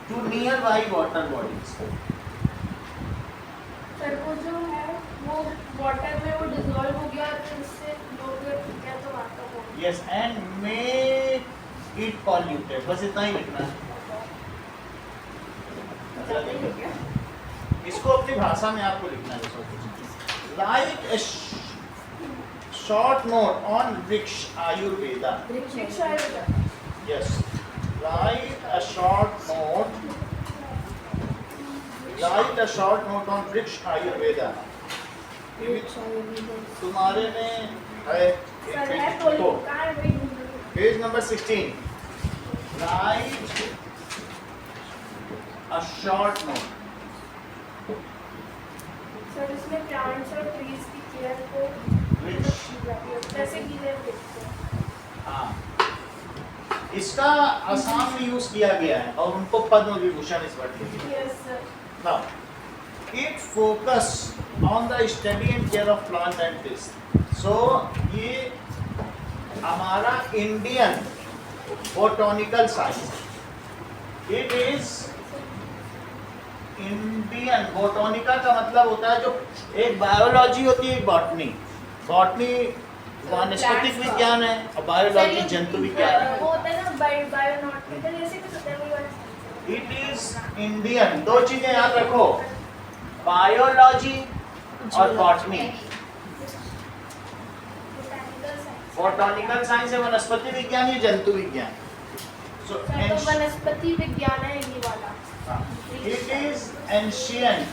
to nearby water bodies। Sir वो जो है वो वाटर में वो डिसॉल्व हो गया, तो इससे लोग क्या तो आता हो। Yes, and make it polluted। बस इतना ही लिखना है। इसको अपनी भाषा में आपको लिखना है। Like a short note on Vriksh Ayurveda। Yes, like a short note on Vriksh Ayurveda। तुम्हारे में है सर है तो कहाँ है वही ढूंढ रही हूँ। Page number 16। Write a short note। Sir इसमें प्लांट्स और ट्रीज की केयर को कैसे की जाती है। हाँ, इसका आसाम में यूज किया गया है और उनको पद्म विभूषण इस वर्ष के लिए। Yes sir. Now, it focus on the study and care of plant and trees। So ये हमारा Indian botanical science, it is Indian botanical का मतलब होता है जो एक बायोलॉजी होती है, एक बॉटनी। बॉटनी वनस्पतिक विज्ञान है और बायोलॉजी जंतु विज्ञान है। वो होता है ना बायोनॉटिकल, ऐसे कुछ होता है वही वाला। It is Indian. दो चीजें याद रखो, बायोलॉजी और बॉटनी। बॉटनिकल साइंस है वनस्पति विज्ञान, ये जंतु विज्ञान। सो तो वनस्पति विज्ञान है ये वाला। It is ancient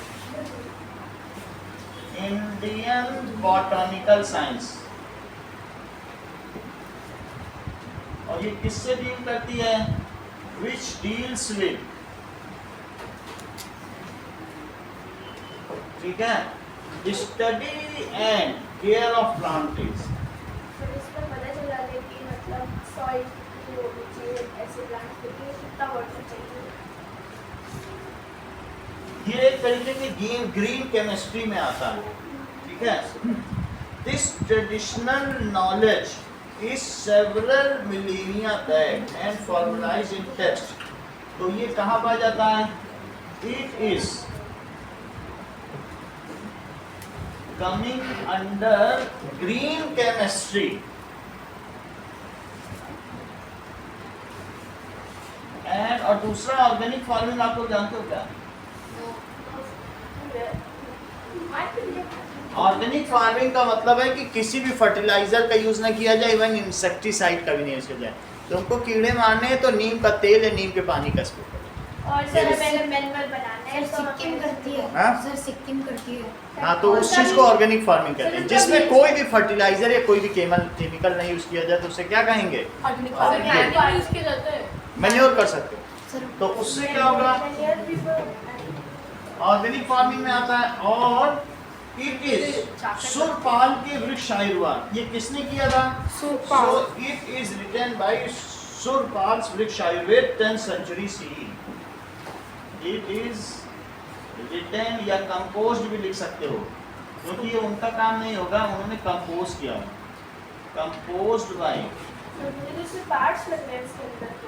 Indian botanical science. और ये किससे डील करती है? विच डील्स विद, ठीक है, study and care of plant trees. तो इसमें पता चला है कि मतलब सॉइल जो नीचे ऐसे प्लांट्स के लिए कितना वाटर चाहिए। ये एक तरीके की ग्रीन केमिस्ट्री में आता है, ठीक है। This traditional knowledge is several millennia back and formalise in text. तो ये कहाँ पाया जाता है? It is coming under green chemistry and, और दूसरा ऑर्गेनिक फार्मिंग आप लोग जानते हो क्या? ऑर्गेनिक फार्मिंग का मतलब है कि किसी भी फर्टिलाइजर का यूज ना किया जाए, इवन इंसेक्टिसाइड का भी नहीं यूज किया जाए। तो उनको कीड़े मारने हैं तो नीम का तेल या नीम के पानी का स्प्रे करें। और सर हमें मैनुअल बनाना है सर सिक्किम करती है। हाँ? सर सिक्किम करती है। हाँ, तो उस चीज को ऑर्गेनिक फार्मिंग कहते हैं, जिसमें कोई भी फर्टिलाइजर या कोई भी केमिकल नहीं यूज किया जाए, तो उसे क्या कहेंगे? मैन्युअल यूज किया जाता है। मैन्योर कर सकते हो। सर तो उससे क्या होगा? ऑर्गेनिक फार्मिंग में आता है। और इट इज सुरपाल के वृक्ष आयुर्वेद। ये किसने किया था? Surpal. So it is written by Surpal's वृक्ष Ayurveda 10th century CE। It is written या कंपोज्ड भी लिख सकते हो, क्योंकि ये उनका काम नहीं होगा, उन्होंने कंपोज किया। कंपोज्ड बाय मुझे सिर्फ पार्ट्स लग रहे हैं इसके अंदर के।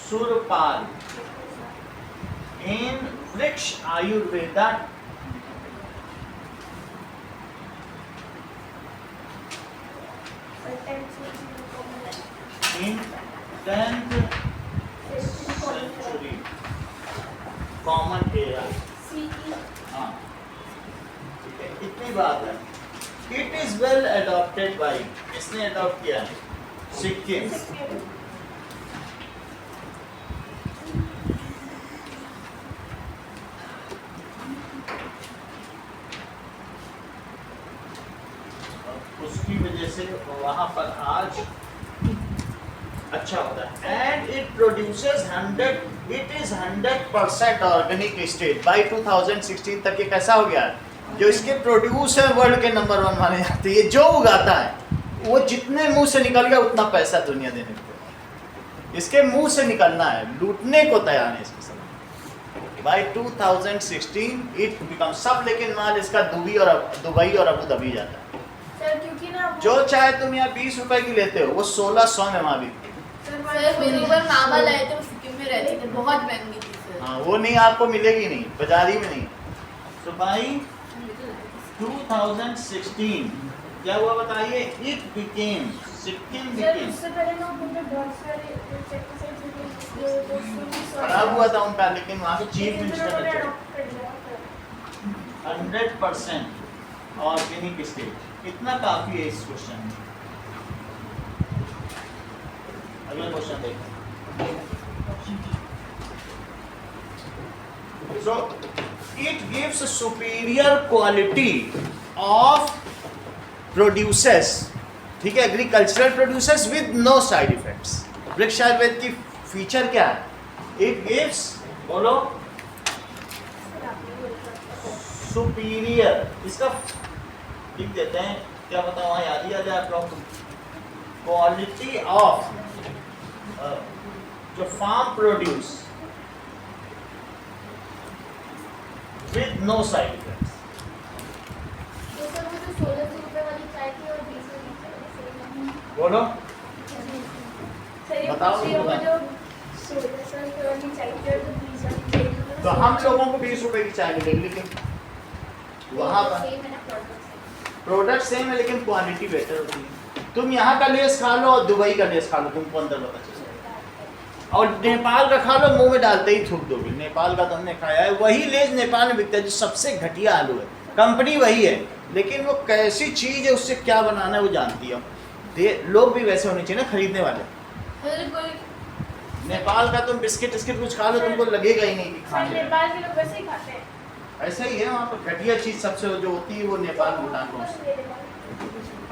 सुरपाल in वृक्ष आयुर्वेदा। इन 10th century कॉमन एरा। हाँ ठीक है, इतनी बात है। It is well adopted by, इसने अडॉप्ट किया है सिक्किम। उसकी वजह से वहां पर आज अच्छा होता है। And it produces 100% organic state. By 2016 तक ये कैसा हो गया है, जो इसके प्रोड्यूस है वर्ल्ड के नंबर 1 माने जाते हैं। ये जो उगाता है वो जितने मुंह से निकल गया उतना पैसा दुनिया देने को, इसके मुंह से निकलना है, लूटने को तैयार है इसके सब। बाई 2016 इट बिकम सब, लेकिन माल इसका दुबई और अबू धाबी जाता है। सर क्योंकि ना जो चाहे तुम यहाँ 20 रुपए की लेते हो, वो 1600 में वहाँ बिकती है। सर मेरे ऊपर मामा लाए थे, वो सिक्किम में रहते थे, बहुत महंगी थी सर। हाँ वो नहीं, आपको मिलेगी नहीं, बाजारी में नहीं। तो बाई 2016 क्या हुआ बताइए, it became, Sikkim sir became, उससे पहले ना उन्होंने बहुत सारे खराब हुआ था उनका, लेकिन वहाँ के चीफ मिनिस्टर ने 100% ऑर्गेनिक स्टेट। इतना काफी है इस क्वेश्चन में। अगला क्वेश्चन देखो। So it gives a superior quality of produces, ठीक है, agricultural producers with no side effects. Vriksha Ayurveda की फीचर क्या है? इट गिव्स, बोलो, सुपीरियर, इसका लिख देते हैं, क्या बताओ वहाँ याद ही आ जाए आप लोग। क्वालिटी ऑफ जो farm produce with no side effects. तो सर वो जो 1600 रुपए वाली चाय थी और 20 वाली चाय थी, बोलो, सर ये बताओ, पूछिए, वो बताओ। जो 1600 रुपए वाली चाय थी और जो 20 वाली चाय थी, तो हम लोगों को 20 रुपए की चाय मिलेगी, लेकिन वहाँ पर सेम है ना प्रोडक्ट। प्रोडक्ट सेम है लेकिन क्वालिटी बेटर होती है। तुम यहाँ का लेस खा लो और दुबई का लेस खा लो, तुमको अंदर पता चलेगा। और नेपाल का खा लो, मुंह में डालते ही थूक दोगे। नेपाल का तो हमने खाया है, वही लेस नेपाल में बिकता है जो सबसे घटिया आलू है, कंपनी वही है, लेकिन वो कैसी चीज़ है, उससे क्या बनाना है वो जानती है। लोग भी वैसे होने चाहिए ना खरीदने वाले। सर कोई नेपाल का तुम बिस्किट कुछ खा लो, तुमको लगेगा ही नहीं कि सर खाने में। नेपाल के लोग वैसे ही खाते हैं। ऐसा ही है, वहाँ पर घटिया चीज़ सबसे जो होती है वो नेपाल भूटान को।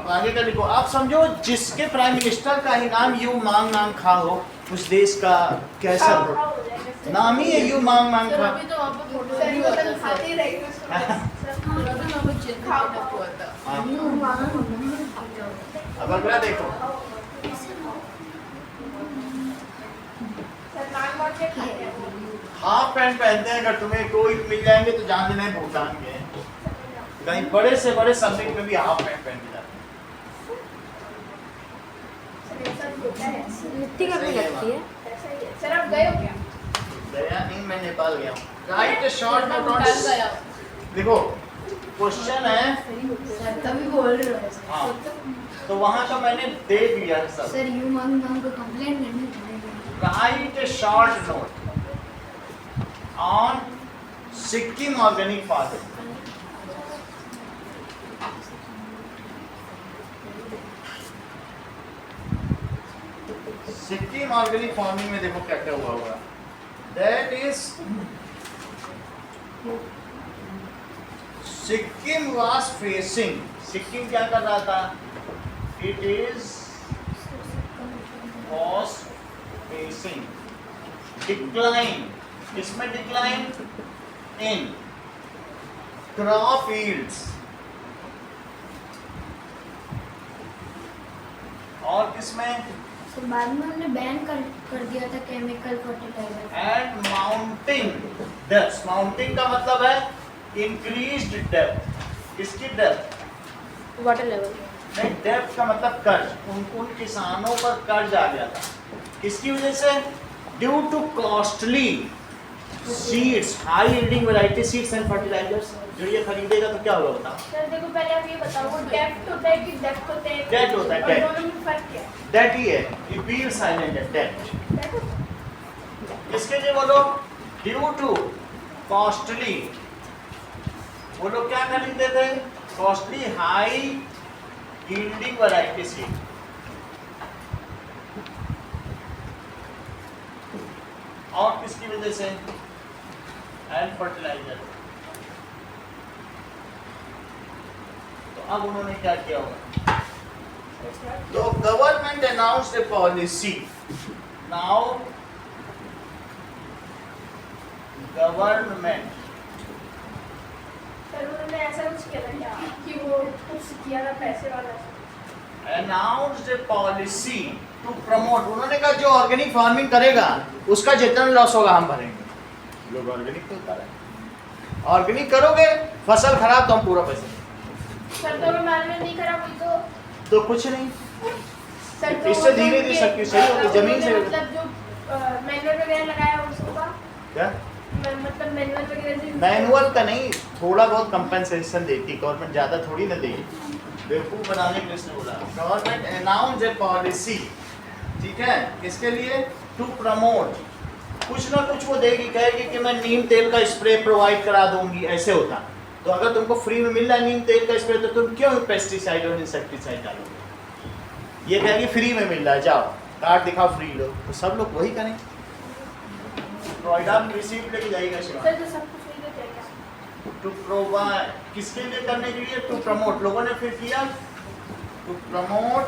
अब आगे का लिखो, आप समझो जिसके प्राइम मिनिस्टर का ही नाम यू मांग नाम खा हो, उस देश का कैसा खाओ हो? खाओ हो जाएगा सर। नाम ही है यू मांग नाम सर खा। अभी तो वहाँ पे फोटो सर भी वो हुआ था तो खाते ही सर। रहेंगे उसको। सर सर अभी वहाँ पे चिल्ली खाओ, फोटो खाओ। हुआ था। हाँ। अब अगला देखो, सर नान मोड़ के खाते हैं वो। हाफ पैंट पहनते हैं, अगर तुम्हें कोई मिल जाएंगे तो जान लेना है भूटान के हैं। कहीं बड़े से बड़े समिट में भी हाफ पैंट पहन के जाते हैं। सर ये सब होता है। मिट्टी करने लगती है। ऐसा ही है। सर आप गए हो क्या? गया नहीं, मैं नेपाल गया हूँ। राइट शॉर्ट मैं नोट। भूटान गया। देखो क्वेश्चन है, सर तभी बोल रहे हो। हाँ तो वहाँ का मैंने दे दिया है सब। सर यू मांग नाम को कंप्लेंट करनी पड़ेगी। Right a short note on Sikkim organic farming. Sikkim organic farming में देखो क्या क्या हुआ होगा। That is Sikkim was facing, Sikkim क्या कर रहा था? It is was facing decline, इसमें decline in crop yields और किसमें तो बाद में हमने बैन कर दिया था chemical fertiliser. and mounting depths। mounting का मतलब है increased depth। किसकी depth? Water level. नहीं, डेप्थ का मतलब कर्ज। उन किसानों पर कर्ज आ गया था, किसकी वजह से? Due to costly seeds, high yielding variety seeds and fertilisers. जो ये खरीदेगा तो क्या होगा बताओ? सर देखो पहले आप ये बताओ वो डेप्थ होता है कि डेप्थ होता है? डेट होता है, और डेट। दोनों में फर्क क्या है? डेट ही है, ये बी साइलेंट है, डेट। डेप्थ होता है। इसके लिए बोलो ड्यू टू कॉस्टली, वो लोग क्या खरीदते थे? Costly high yielding variety seed. और किसकी वजह से? And fertiliser. तो अब उन्होंने क्या किया होगा? तो government announced a policy. Now government sir उन्होंने ऐसा कुछ किया था क्या कि वो कुछ किया था पैसे वाला? announced a policy to promote। उन्होंने कहा जो ऑर्गेनिक फार्मिंग करेगा उसका जितना लॉस होगा हम भरेंगे। लोग ऑर्गेनिक तो कर रहे हैं, ऑर्गेनिक करोगे फसल खराब तो हम पूरा पैसा देंगे। सर तो मैंने नहीं करा कोई तो कुछ नहीं, सर तो इससे धीरे धीरे सब कुछ सही होगी, जमीन से मतलब जो मैनुअल वगैरह लगाया उसका क्या मतलब मैनुअल वगैरह से मैनुअल का नहीं, थोड़ा बहुत कंपनसेशन देती गवर्नमेंट, ज़्यादा थोड़ी ना देगी। बेवकूफ़ बनाने के लिए इसने बोला गवर्नमेंट अनाउंस ए पॉलिसी, ठीक है, किसके लिए? To promote. कुछ ना कुछ वो देगी, कहेगी कि मैं नीम तेल का स्प्रे प्रोवाइड करा दूंगी, ऐसे होता। तो अगर तुमको फ्री में मिल रहा है नीम तेल का स्प्रे तो तुम क्यों पेस्टिसाइड और इंसेक्टिसाइड डालोगे? ये कहेगी फ्री में मिल रहा है, जाओ कार्ड दिखाओ फ्री लो, तो सब लोग वही करेंगे। प्रोडक्ट रिसीव लेके जाएगा शिवा। सर तो सब कुछ नहीं देते क्या? टू प्रोवाइड, किसके लिए करने के लिए? To promote. लोगों ने फिर किया टू प्रमोट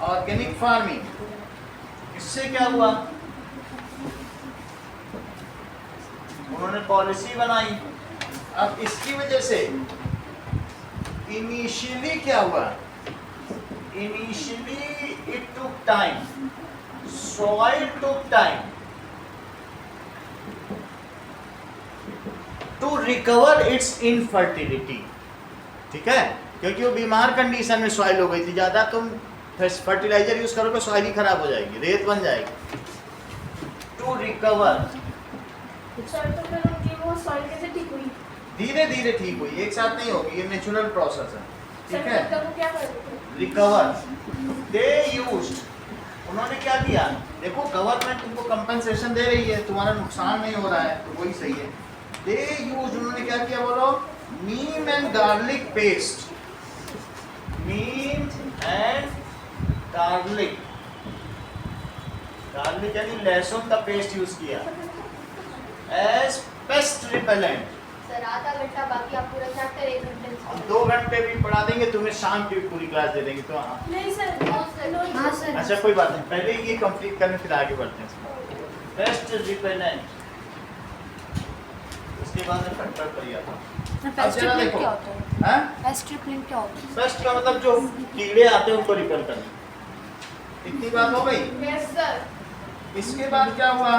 ऑर्गेनिक फार्मिंग। इससे क्या हुआ? उन्होंने पॉलिसी बनाई। अब इसकी वजह से इनिशियली क्या हुआ? Initially it took time, soil took time to recover its infertility, ठीक है, क्योंकि वो बीमार कंडीशन में सॉइल हो गई थी। ज़्यादा तुम फर्टिलाइजर यूज करोगे सॉइल ही खराब हो जाएगी, रेत बन जाएगी। टू रिकवर, सर तो फिर उनकी वो सॉइल कैसे ठीक हुई? धीरे धीरे ठीक हुई, एक साथ नहीं होगी, ये नेचुरल प्रोसेस है, ठीक सर है। तब वो क्या कर रहे थे? रिकवर दे यूज्ड, उन्होंने क्या किया? देखो गवर्नमेंट तुमको कंपनसेशन दे रही है, तुम्हारा नुकसान नहीं हो रहा है, तो वही सही है। दे यूज, उन्होंने क्या किया बोलो? Neem and garlic paste, neem and garlic, garlic यानी लहसुन का पेस्ट यूज किया एज पेस्ट रिपेलेंट। सर आधा घंटा बाकी, आप पूरा चैप्टर 1 घंटे में हम 2 घंटे भी पढ़ा देंगे, तुम्हें शाम की भी पूरी क्लास दे देंगे। तो हाँ, नहीं सर हाँ सर। अच्छा कोई बात नहीं, पहले ये कंप्लीट करने फिर आगे बढ़ते हैं। पेस्ट रिपेलेंट, उसके बाद में फंक्टर पर आता है। पेस्ट रिपेलेंट क्या होता है? हाँ? पेस्ट रिपेलेंट क्या होता है? पेस्ट का मतलब जो कीड़े आते हैं उनको रिपेल करना। इतनी बात हो गई। Yes sir. इसके बाद क्या हुआ?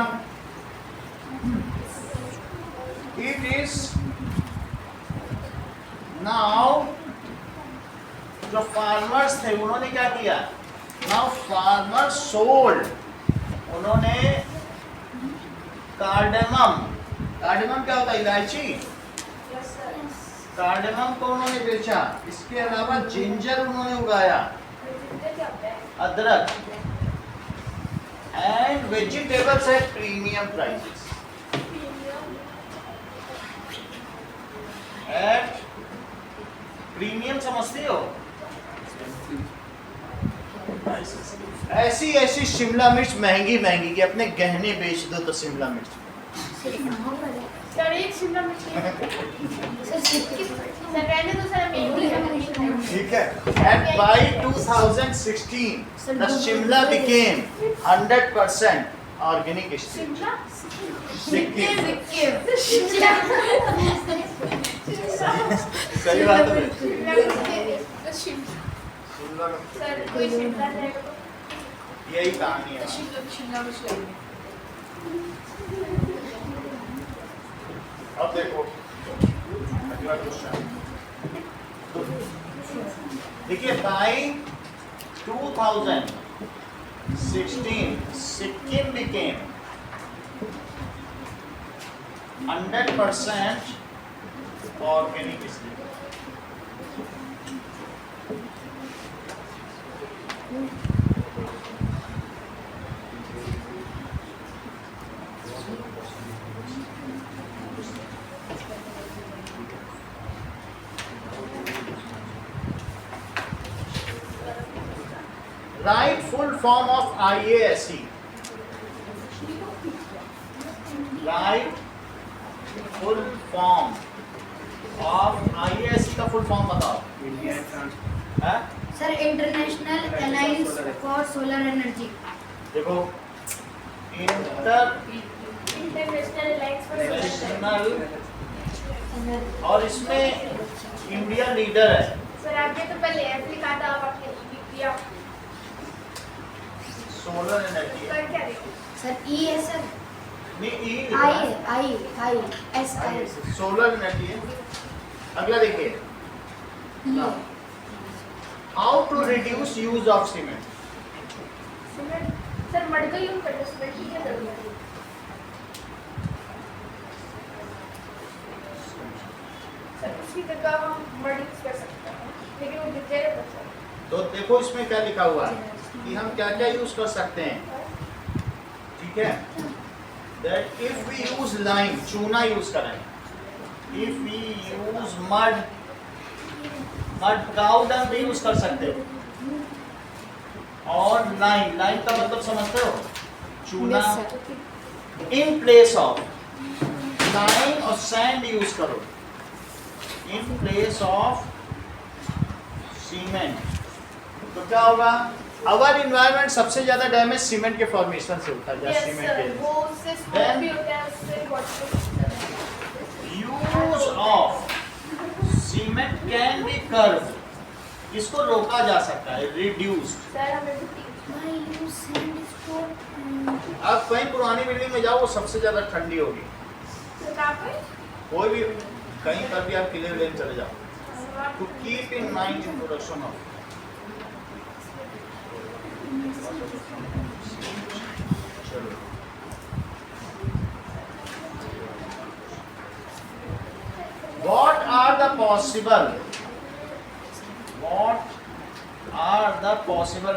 इट इज नाउ, जो फार्मर्स थे उन्होंने क्या किया? नाउ फार्मर्स सोल्ड, उन्होंने कार्डेमम, कार्डेमम क्या होता है? इलायची। Yes sir. कार्डेमम को उन्होंने बेचा। इसके अलावा जिंजर उन्होंने उगाया, जिंजर क्या होता है? अदरक, and vegetables at premium prices, at premium, समझते हो? ऐसी ऐसी शिमला मिर्च महंगी महंगी कि अपने गहने बेच दो तो शिमला मिर्च। सर एक शिमला मिर्च सर रहने दो सर, मैं ठीक है। And by 2016 the Shimla became 100% organic state. Shimla Sikkim, Shimla सही बात है। सर कोई शिमला जाएगा तो यही कहानी है। शिमला मिर्च लगेगी। अब देखो अगला क्वेश्चन, देखिए बाई 2016 सिक्किम became 100% ऑर्गेनिक इसलिए right full form of IASE. Right full form of IASE का फुल फॉर्म बताओ. है? Sir international alliance for solar energy. देखो इंटरनेशनल अलायंस फॉर इंटरनेशनल और इसमें इंडिया लीडर है. सर आगे तो पहले एफ लिखा था, अब आपने ई किया. सोलर एनर्जी कर क्या रहे हो? सर ई है सर. नहीं E I S I. Solar energy है. अगला देखिए how to reduce use of cement. Cement sir मडगा यूज करते, सीमेंट की क्या जरूरत है? सर उसकी जगह हम मड यूज कर सकते हैं, लेकिन वो गिरते रहता है. तो देखो इसमें क्या लिखा हुआ है कि हम क्या क्या यूज कर सकते हैं. ठीक है, that if we use lime, चूना यूज करें. If we use mud cow dung भी यूज कर सकते हो. और लाइम का मतलब समझते हो, चूना. इन प्लेस ऑफ लाइम और सैंड यूज करो इन प्लेस ऑफ सीमेंट. तो क्या होगा, अवर इन्वायरमेंट सबसे ज्यादा डैमेज सीमेंट के फॉर्मेशन से होता है. यस सीमेंट सर, के वो उससे स्मोक भी होता है, उससे water. Use of cement can be curve. इसको रोका जा सकता है, रिड्यूस्ड. सर हमें भी अब कहीं पुरानी बिल्डिंग में जाओ, वो सबसे ज्यादा ठंडी होगी. सर कहाँ पे? कोई भी कहीं पर भी आप किले विले में चले जाओ. To keep in mind introduction of. चलो what are the possible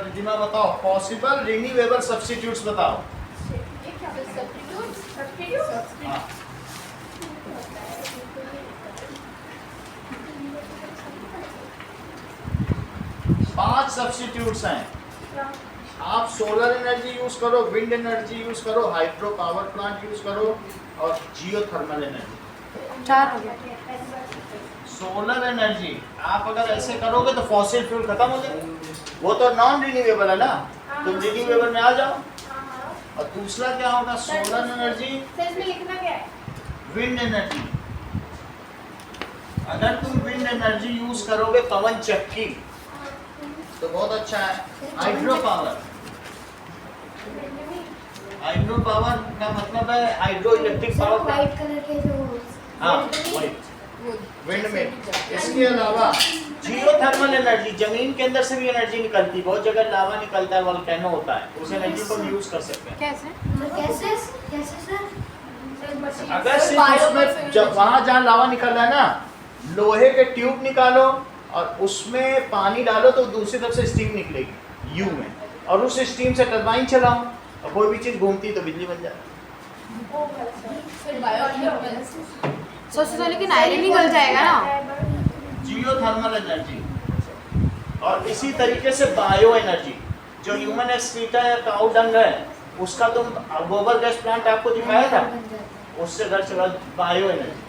Ridhima बताओ, पॉसिबल रिन्यूएबल सब्स्टिट्यूट्स बताओ. ये क्या है? सब्स्टिट्यूट. हाँ. पांच सब्स्टिट्यूट्स हैं. आप सोलर एनर्जी यूज करो, विंड एनर्जी यूज करो, हाइड्रो पावर प्लांट यूज करो और जियोथर्मल एनर्जी. 4 हो गया. सोलर एनर्जी आप अगर ऐसे करोगे तो फॉसिल फ्यूल खत्म हो जाएगा. वो तो नॉन रिन्यूएबल है ना, तुम रिन्यूएबल में आ जाओ. और दूसरा क्या होगा, सोलर एनर्जी, सर इसमें लिखना क्या है? Wind energy. अगर तुम विंड एनर्जी यूज करोगे पवन चक्की तो बहुत अच्छा है. हाइड्रो पावर का मतलब है hydro electric sir power. White colour के जो हाँ वही विंड में. इसके अलावा जियोथर्मल एनर्जी, जमीन के अंदर से भी एनर्जी निकलती है. बहुत जगह लावा निकलता है, वोल्केनो होता है, उस एनर्जी को हम यूज कर सकते हैं. कैसे सर? अगर सिर्फ उसमें जब वहां जहाँ लावा निकल रहा है ना, लोहे के ट्यूब निकालो और उसमें पानी डालो तो दूसरी तरफ से स्टीम निकलेगी यू में, और उस स्टीम से टरबाइन चलाओ और कोई भी चीज घूमती तो बिजली बन जाए. फिर बायोथर्मल. सोचो तो लेकिन आयरन निकल जाएगा ना. Geothermal energy. और इसी तरीके से बायो एनर्जी, जो ह्यूमन एक्सक्रीटा या काऊ डंग है, उसका तुम गोबर गैस प्लांट आपको दिखाया था, उससे घर चला बायो एनर्जी.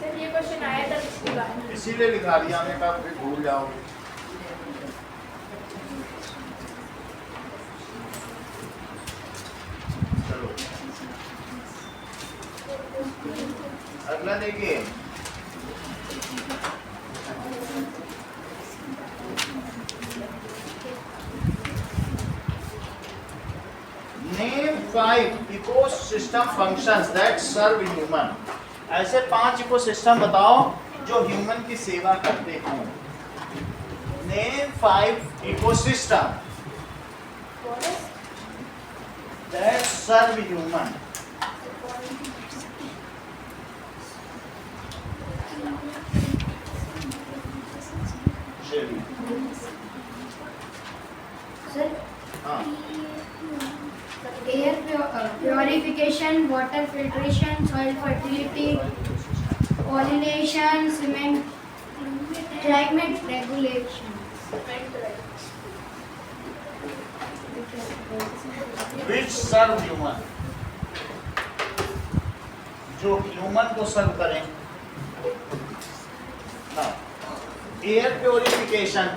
सर ये क्वेश्चन आया था पिछली बार. इसीलिए लिखा दिया हमने, कहा फिर भूल जाओगे. चलो अगला देखिए. Name 5 ecosystem functions that serve human. ऐसे 5 इकोसिस्टम बताओ जो ह्यूमन की सेवा करते हों. Name 5 ecosystem that serve human. चलिए सर हाँ air purification, water filtration, soil fertility, pollination, cement, climate regulation. Which serve human, जो ह्यूमन को सर्व करें। एयर प्योरिफिकेशन,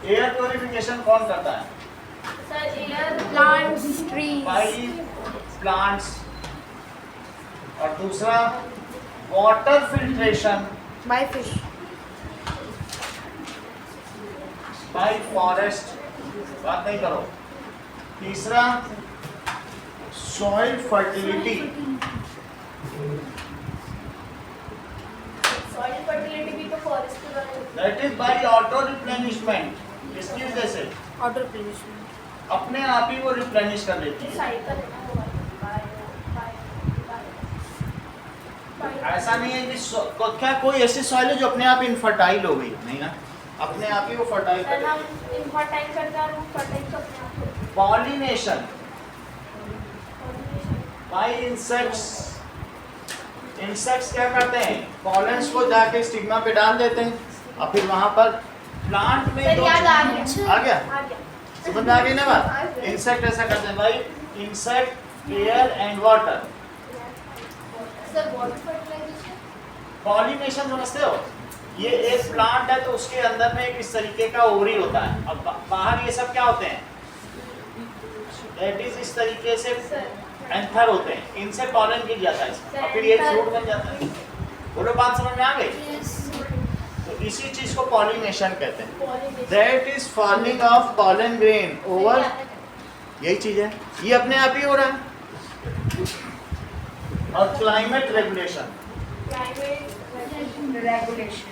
एयर प्योरिफिकेशन कौन करता है? Sir air Plants, trees. By plants. और दूसरा water filtration By fish. By forest, बात नहीं करो। तीसरा सॉइल फर्टिलिटी, सॉइल फर्टिलिटी भी तो फॉरेस्ट के द्वारा होती that is by auto replenishment. इसकी वजह से Auto replenishment. अपने आप ही वो रिप्लेनिश कर लेती है। है। साइकिल है ना वो ऐसा नहीं है कि क्या कोई ऐसी सॉइल है जो अपने आप इनफर्टाइल हो गई? नहीं ना, अपने आप ही वो फर्टाइल कर सर हम लेती है। इम्पोर्टेंट करते हैं और फर्टाइल करते हैं। Pollination by insects. इंसेक्ट्स क्या करते हैं? पॉलेंस को जाके स्टिग्मा पे डाल देते हैं और फिर वहां पर प्लांट में सर याद आ गया। आ गया, आ गया। समझ में आ गई ना बात? इंसेक्ट ऐसा करते हैं भाई, insect, air and water. Sir water fertilization, pollination समझते हो? ये एक प्लांट है तो उसके अंदर में एक इस तरीके का ओवरी होता है, अब बाहर ये सब क्या होते हैं? दैट इज इस तरीके से एंथर होते हैं, इनसे पॉलन गिर जाता है इसमें और फिर ये फ्रूट बन जाता है। बोलो बात समझ में आ गई? तो इसी चीज को पॉलिनेशन कहते हैं। That is falling of pollen grain over, यही चीज है, ये अपने आप ही हो रहा है। और क्लाइमेट रेगुलेशन, क्लाइमेट Regulation.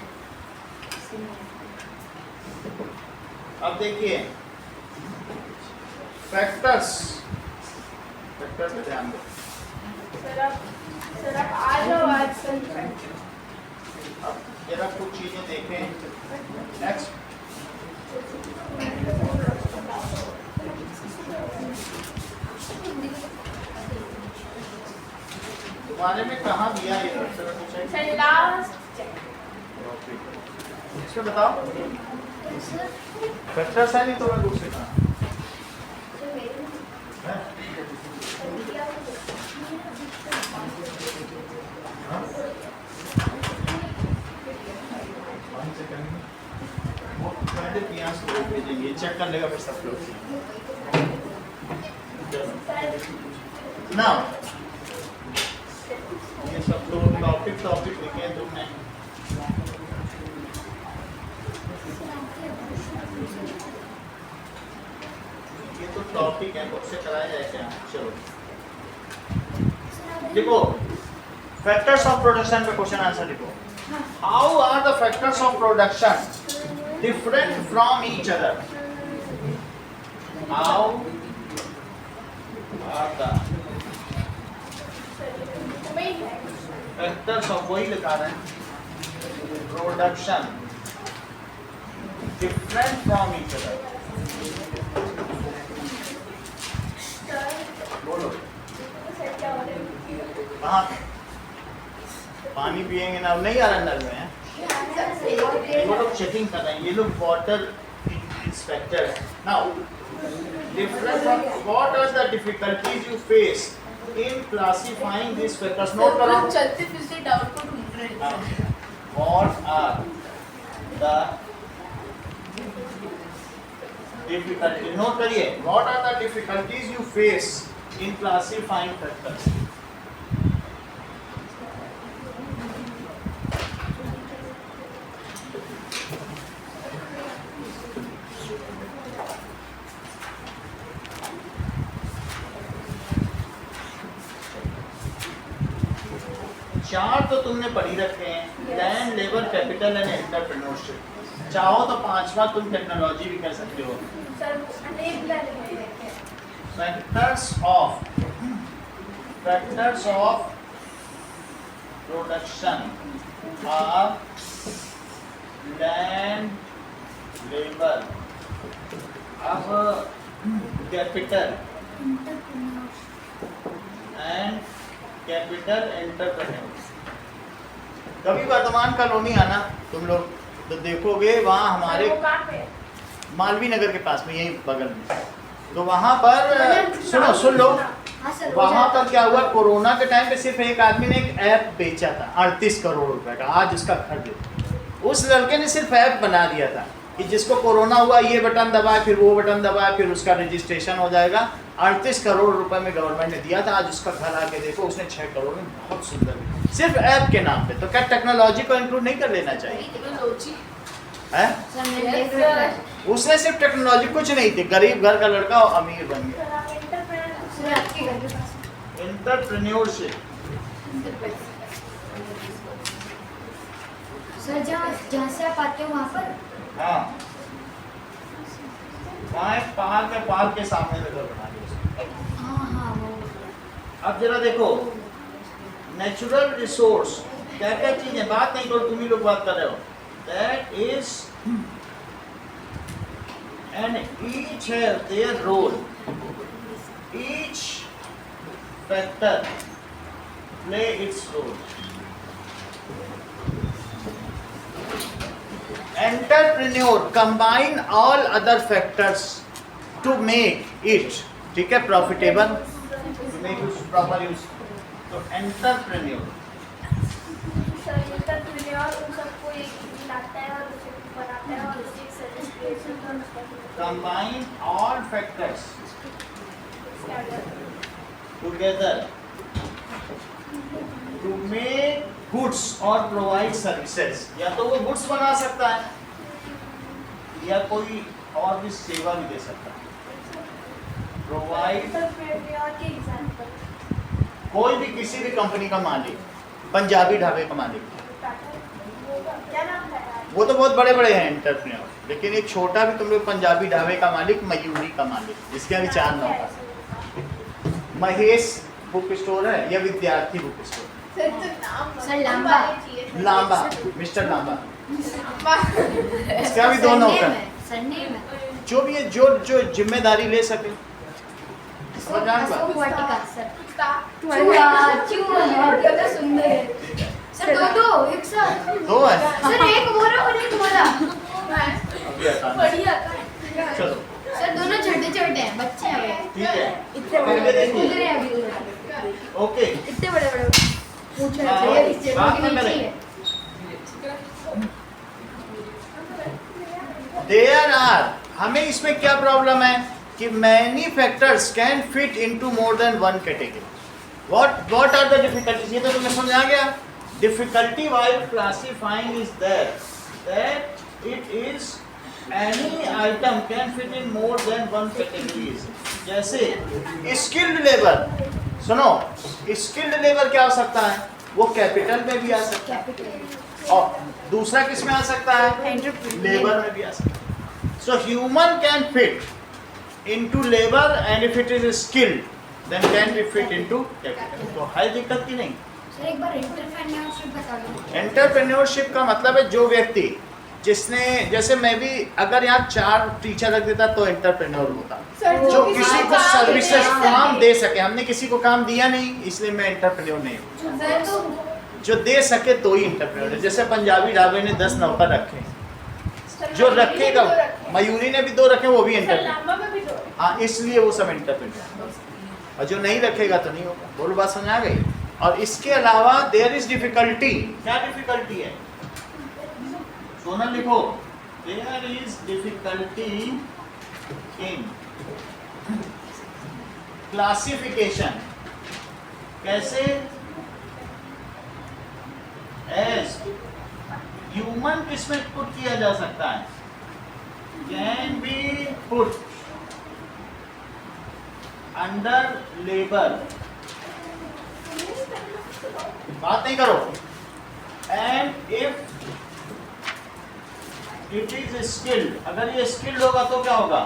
अब देखिए फैक्टर्स, फैक्टर्स पे ध्यान दो। सर आप आ जाओ आज सर। अब जरा कुछ चीजें देखें। नेक्स्ट, तुम्हारे में कहाँ दिया ये फैक्टर? सर लास्ट इसमें बताओ फैक्टर्स है, नहीं तो मैं दूसरे कहाँ है? हाँ? 5 सेकंड में वो पहले पियास को भेजेंगे, चेक कर लेगा फिर सब लोग। नाउ ये सब लोग टॉपिक लिखे हैं तुमने। ये तो टॉपिक है, बुक से कराया जाए क्या? चलो देखो, फैक्टर्स ऑफ प्रोडक्शन पे क्वेश्चन आंसर लिखो। How are the factors of production different from each other? How are the factors of, वही लिखा रहे हैं, production different from each other. बोलो कहाँ? पानी पिएंगे ना, नहीं आ रहा नल में है। वो लोग चेकिंग कर रहे हैं, ये लोग water inspector. Now different from, what are the difficulties you face in classifying this factors? Note करो। चलते फिरते डाउट को ढूंढ रहे हैं। What are the difficulties? Note करिए, what are the difficulties you face in classifying factors? चार तो तुमने पढ़ी रखे हैं, land, labour, capital and entrepreneurship. चाहो तो पांचवा तुम टेक्नोलॉजी भी कर सकते हो। सर एनेबलर है। Factors of production of land labour. अब कैपिटल एंड कैपिटल एंटरप्रेन्योर। कभी वर्धमान कॉलोनी आना तुम लोग तो देखोगे, वहाँ हमारे वो कहाँ पे है? मालवीय नगर के पास में, यही बगल में। तो वहाँ पर सुन लो, हाँ सर, वहाँ पर क्या हुआ, कोरोना के टाइम पे सिर्फ एक आदमी ने एक ऐप बेचा था 38 करोड़ रुपए का, आज उसका घर देखो। उस लड़के ने सिर्फ ऐप बना दिया था कि जिसको कोरोना हुआ ये बटन दबाए, फिर वो बटन दबाए, फिर उसका रजिस्ट्रेशन हो जाएगा। 38 करोड़ रुपए में गवर्नमेंट ने दिया था। आज उसका घर आके देखो, उसने 6 करोड़ में बहुत सुंदर, सिर्फ ऐप के नाम पे। तो क्या टेक्नोलॉजी को इंक्लूड नहीं कर लेना चाहिए? है? सर मैं देख रहा था। उसने सिर्फ टेक्नोलॉजी, कुछ नहीं थी, गरीब घर का लड़का और अमीर बन गया। सर आप एंटरप्रेन्योर सर आपके घर के पास एंटरप्रेन्योरशिप। सर जहाँ से आप आते हो वहाँ पर हाँ, वहाँ एक पार्क है, पार्क के सामने में घर बना दिया। हाँ हाँ वो अब जरा देखो, नेचुरल रिसोर्स क्या क्या चीज है, बात नहीं करो, तुम ही लोग बात कर रहे हो। That is and each have their role, each factor play its role. Entrepreneur combine all other factors to make it, ठीक है, profitable, to make use proper use। तो entrepreneur सर एंटरप्रेन्योर उन सबको एक लाता है और उसे बनाता है और उसे एक सजेस्ट करता है। combine all factors together to make goods or provide services। या तो वो गुड्स बना सकता है या कोई और भी सेवा भी दे सकता है। प्रोवाइड, एंटरप्रेन्योर के एग्जांपल कोई भी किसी भी कंपनी का मालिक, पंजाबी ढाबे का मालिक, क्या नाम था यार? वो तो बहुत बड़े बड़े हैं एंटरप्रेन्योर, लेकिन एक छोटा भी तुम लोग, पंजाबी ढाबे का मालिक, मयूरी का मालिक, जिसके अभी 4 नाम है। महेश बुक स्टोर है या विद्यार्थी book store? Sir Lamba Lamba, mister Lamba, इसका भी 2 नौकर हैं। सरनेम है जो भी है, जो जिम्मेदारी ले सके। समझ आ गया? अशोक वाटिका सर कितना सुंदर है। सर दो एक साथ 2 है। सर एक बोरा और एक बोरा अभी आता है। बढ़िया चलो सर दोनों छोटे छोटे हैं, बच्चे हैं ठीक है, इतने पहले बड़े देखिए। उधर है अभी ओके, इतने बड़े बड़े पूछ हाँ, रहे थे इस बात जगह ना के नीचे करें। है देयर आर, हमें इसमें क्या प्रॉब्लम है कि many factors can fit into more than one category. What are the difficulties? ये तो तुम्हें समझ आ गया। Difficulty while classifying is that it is any item can fit in more than one categories. जैसे स्किल्ड लेबर, सुनो, skilled labour क्या हो सकता है? वो कैपिटल में भी आ सकता है, कैपिटल और दूसरा किस में आ सकता है? लेबर में भी आ सकता है। So human can fit into labour and if it is skilled then can be fit into capital. तो है दिक्कत की नहीं। सर एक बार एंटरप्रेन्योरशिप बता दो। एंटरप्रेन्योरशिप का मतलब है जो व्यक्ति, जिसने, जैसे मैं भी अगर यहाँ 4 टीचर रख देता तो एंटरप्रेन्योर होता, जो किसी को सर्विसेज काम दे सके। हमने किसी को काम दिया नहीं, इसलिए मैं एंटरप्रेन्योर नहीं हूँ। जो दे सके तो ही एंटरप्रेन्योर है। जैसे पंजाबी ढाबे ने 10 नौकर रखे, जो रखेगा, मयूरी ने भी 2 रखे, वो भी एंटरप्रेन्योर। लांबा में भी दो। हाँ, इसलिए वो सब एंटरप्रेन्योर। और जो नहीं रखेगा तो नहीं होगा। बोलो, बात समझ आ गई? और इसके अलावा देयर इज डिफिकल्टी। क्या डिफिकल्टी है? सोनल लिखो, there is difficulty in classification. कैसे? एज ह्यूमन किसमें पुट किया जा सकता है? Can be put under labour. बात नहीं करो। And if it is skilled, अगर ये स्किल्ड होगा तो क्या होगा?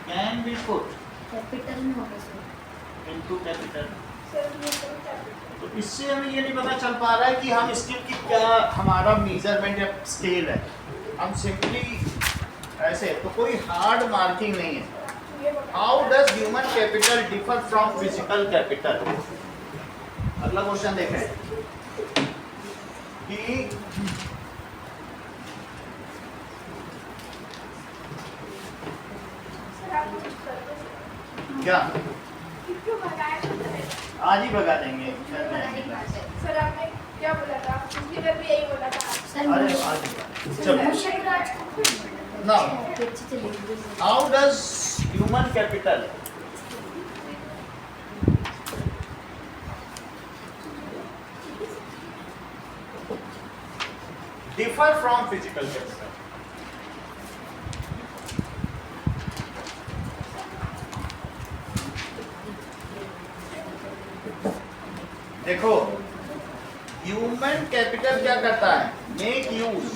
कैन बी पुट कैपिटल में होगा सर। Into capital. सर ये तो क्या? तो इससे हमें ये नहीं पता चल पा रहा है कि हम स्किल की क्या हमारा मेजरमेंट या स्केल है। हम सिंपली ऐसे तो कोई हार्ड मार्किंग नहीं है। How does human capital differ from physical capital? अगला क्वेश्चन देखें कि क्या आज ही भगा देंगे। सर आपने क्या बोला था? पिछली बार भी यही बोला था। अरे आज चलो now how does human capital differ from physical capital? देखो ह्यूमन कैपिटल क्या करता है? मेक यूज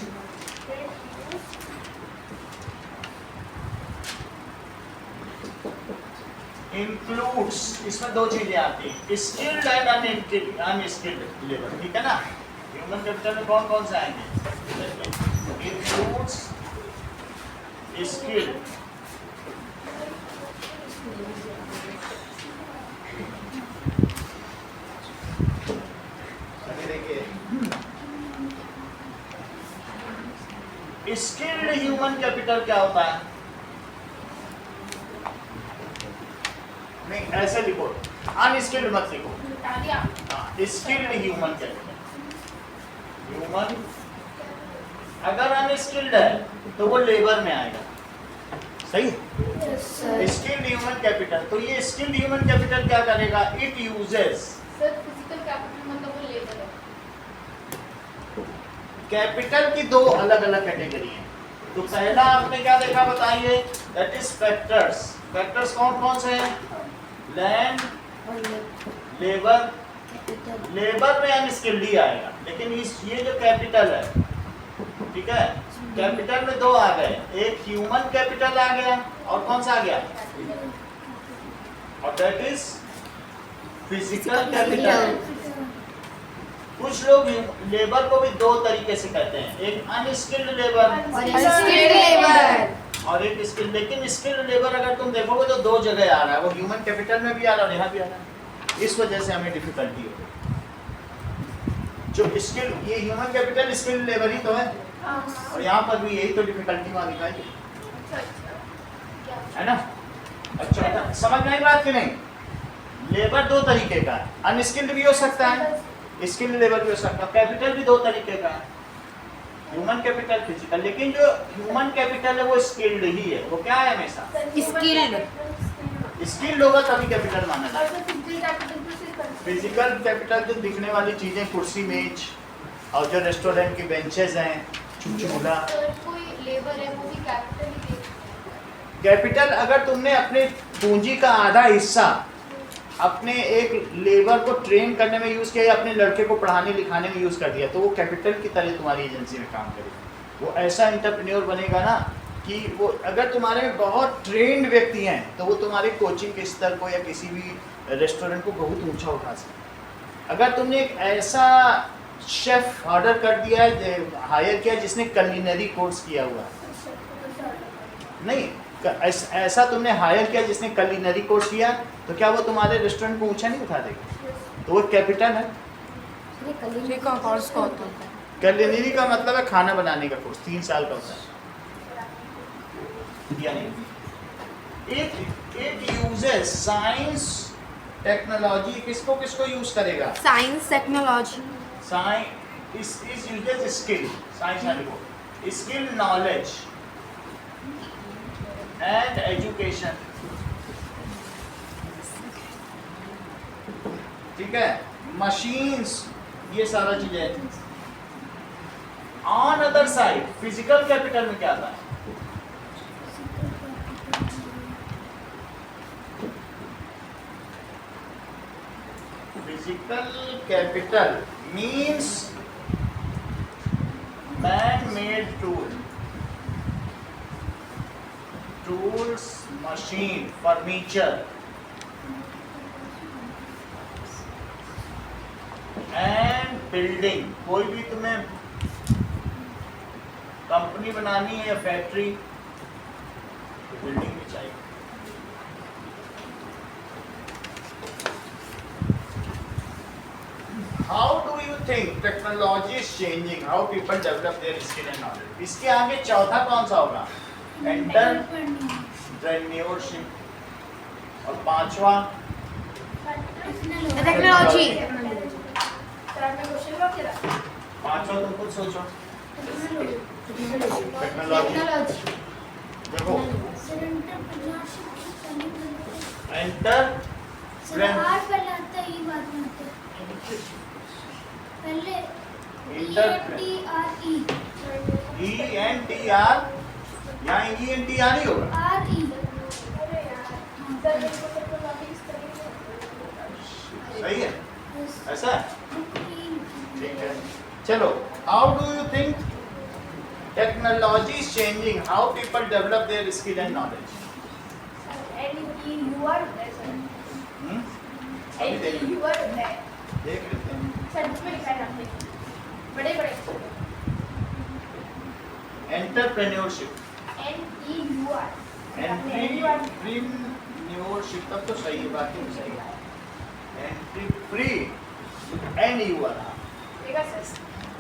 इंक्लूड्स, इसमें दो चीजें आती हैं, स्किल्ड एंड अनस्किल्ड लेबर, ठीक है ना? ह्यूमन कैपिटल में कौन कौन से आएंगे? Includes skilled skilled human capital क्या होता है? नहीं ऐसे लिखो, अनस्किल्ड मत लिखो। स्किल्ड ह्यूमन कैपिटल, ह्यूमन अगर अनस्किल्ड है तो वो लेबर में आएगा, सही? स्किल्ड ह्यूमन कैपिटल, तो ये स्किल्ड ह्यूमन कैपिटल क्या करेगा? It uses sir physical capital मतलब वो लेबर है। कैपिटल की दो अलग अलग कैटेगरी है। तो पहला आपने क्या देखा बताइए? That is factors. फैक्टर्स कौन कौन से हैं? Land, labour. लेबर में अनस्किल्ड ही आएगा, लेकिन ये जो कैपिटल है, ठीक है, कैपिटल में दो आ गए, एक ह्यूमन कैपिटल आ गया और कौन सा आ गया? और दैट इज फिजिकल कैपिटल। कुछ लोग लेबर को भी दो तरीके से कहते हैं, एक अनस्किल्ड लेबर और एक स्किल्ड। लेकिन स्किल्ड लेबर अगर तुम देखोगे तो दो जगह आ रहा है, वो ह्यूमन कैपिटल में भी आ रहा है और यहाँ भी आ रहा है। इस वजह से हमें डिफिकल्टी हो रही। जो स्किल्ड, ये ह्यूमन कैपिटल स्किल्ड लेबर ही तो है, और यहाँ पर भी यही तो डिफिकल्टी वहाँ दिखाई है ना? अच्छा समझ में आई बात कि नहीं? लेबर दो तरीके का है, अनस्किल्ड भी हो सकता है, स्किल्ड लेबर भी हो सकता है। कैपिटल भी दो तरीके का है, ह्यूमन कैपिटल, फिजिकल। लेकिन जो ह्यूमन कैपिटल है वो स्किल्ड ही है। वो क्या है? हमेशा स्किल्ड होगा तभी कैपिटल माना जाएगा। फिजिकल कैपिटल जो दिखने वाली चीजें, कुर्सी मेज और जो रेस्टोरेंट की बेंचेस हैं, चुचूला, कोई लेबर है वो भी कैपिटल ही है। कैपिटल अगर तुमने अपने पूंजी का आधा हिस्सा अपने एक लेबर को ट्रेन करने में यूज़ किया या अपने लड़के को पढ़ाने लिखाने में यूज़ कर दिया, तो वो कैपिटल की तरह तुम्हारी एजेंसी में काम करेगा। वो ऐसा एंटरप्रेन्योर बनेगा ना कि वो, अगर तुम्हारे में बहुत ट्रेंड व्यक्ति हैं तो वो तुम्हारे कोचिंग के स्तर को या किसी भी रेस्टोरेंट को बहुत ऊंचा उठा सकते। अगर तुमने एक ऐसा शेफ ऑर्डर कर दिया है, हायर किया, जिसने कलिनरी कोर्स किया हुआ है, नहीं ऐसा तुमने हायर किया जिसने कलिनरी कोर्स किया, तो क्या वो तुम्हारे रेस्टोरेंट को ऊंचा नहीं उठा देगा? तो वो कैपिटल है। कलिनरी का मतलब है खाना बनाने का कोर्स, 3 साल का होता है। यानी इट यूजेस साइंस टेक्नोलॉजी। किसको किसको यूज करेगा? Science technology. Science is uses skill, science वाले स्किल, नॉलेज एंड एजुकेशन, ठीक है, मशीन्स, ये सारा चीजें। On other side physical capital में क्या आता है? Physical capital means man made tool, tools, machine, furniture, building, कोई भी तुम्हें कंपनी बनानी है या फैक्ट्री, तो बिल्डिंग भी चाहिए। How do you think technology is changing how people develop their skill and knowledge? इसके आगे चौथा कौन सा होगा? Entrepreneurship। और पांचवा टेक्नोलॉजी। पांचवा तुम खुद सोचो। टेक्नोलॉजी। देखो एंटर ENTR या ENTR ही होगा। सही है, ऐसा है? ठीक है, चलो। How do you think technology is changing how people develop their skill and knowledge? अभी देख लेते हैं। Entrepreneurship। Entrepreneurship तब तो सही है, बाकी भी सही है। Entrepreneur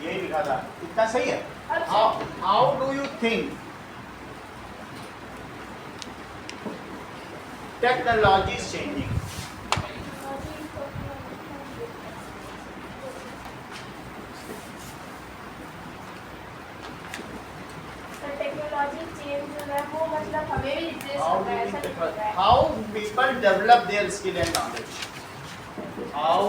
यही लिखा था, इतना सही है। How do you think technology is changing? Technology change हो रहा है, वो मतलब हमें भी रिप्लेस How कर do रहा है, you ऐसा think लग रहा है। how people develop their skill and knowledge? How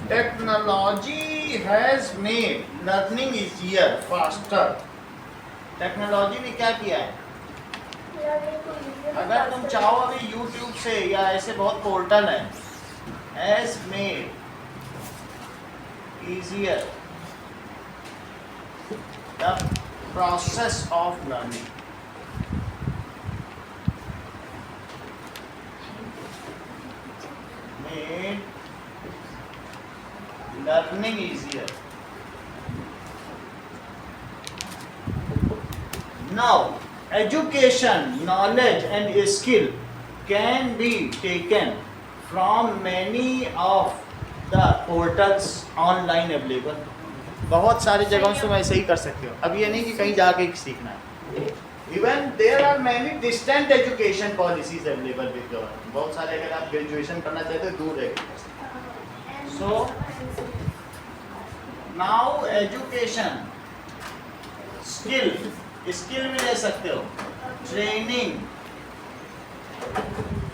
Technology has made learning easier, faster. Technology ने क्या किया है? अगर तुम चाहो अभी YouTube से या ऐसे बहुत पोर्टल है, has made easier the process of learning. Made learning easier. Now, education, knowledge and skill can be taken from many of the portals online available. बहुत सारी जगहों से मैं ऐसे ही कर सकते हो। अब ये नहीं कि कहीं जाके सीखना है। Even there are many distant education policies available with government. बहुत सारे अगर आप ग्रेजुएशन करना चाहते हो दूर है। So now education, skill भी ले सकते हो, training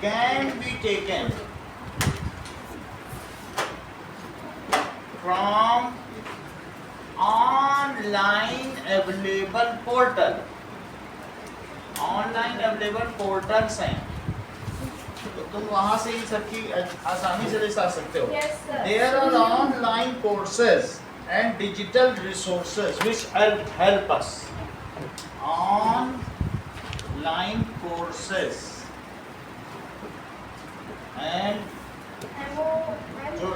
can be taken from online available portal. Online available portals हैं, तो तुम वहां से इन सब की आसानी से ले सकते हो। There are online courses and digital resources which help us. Online courses and जो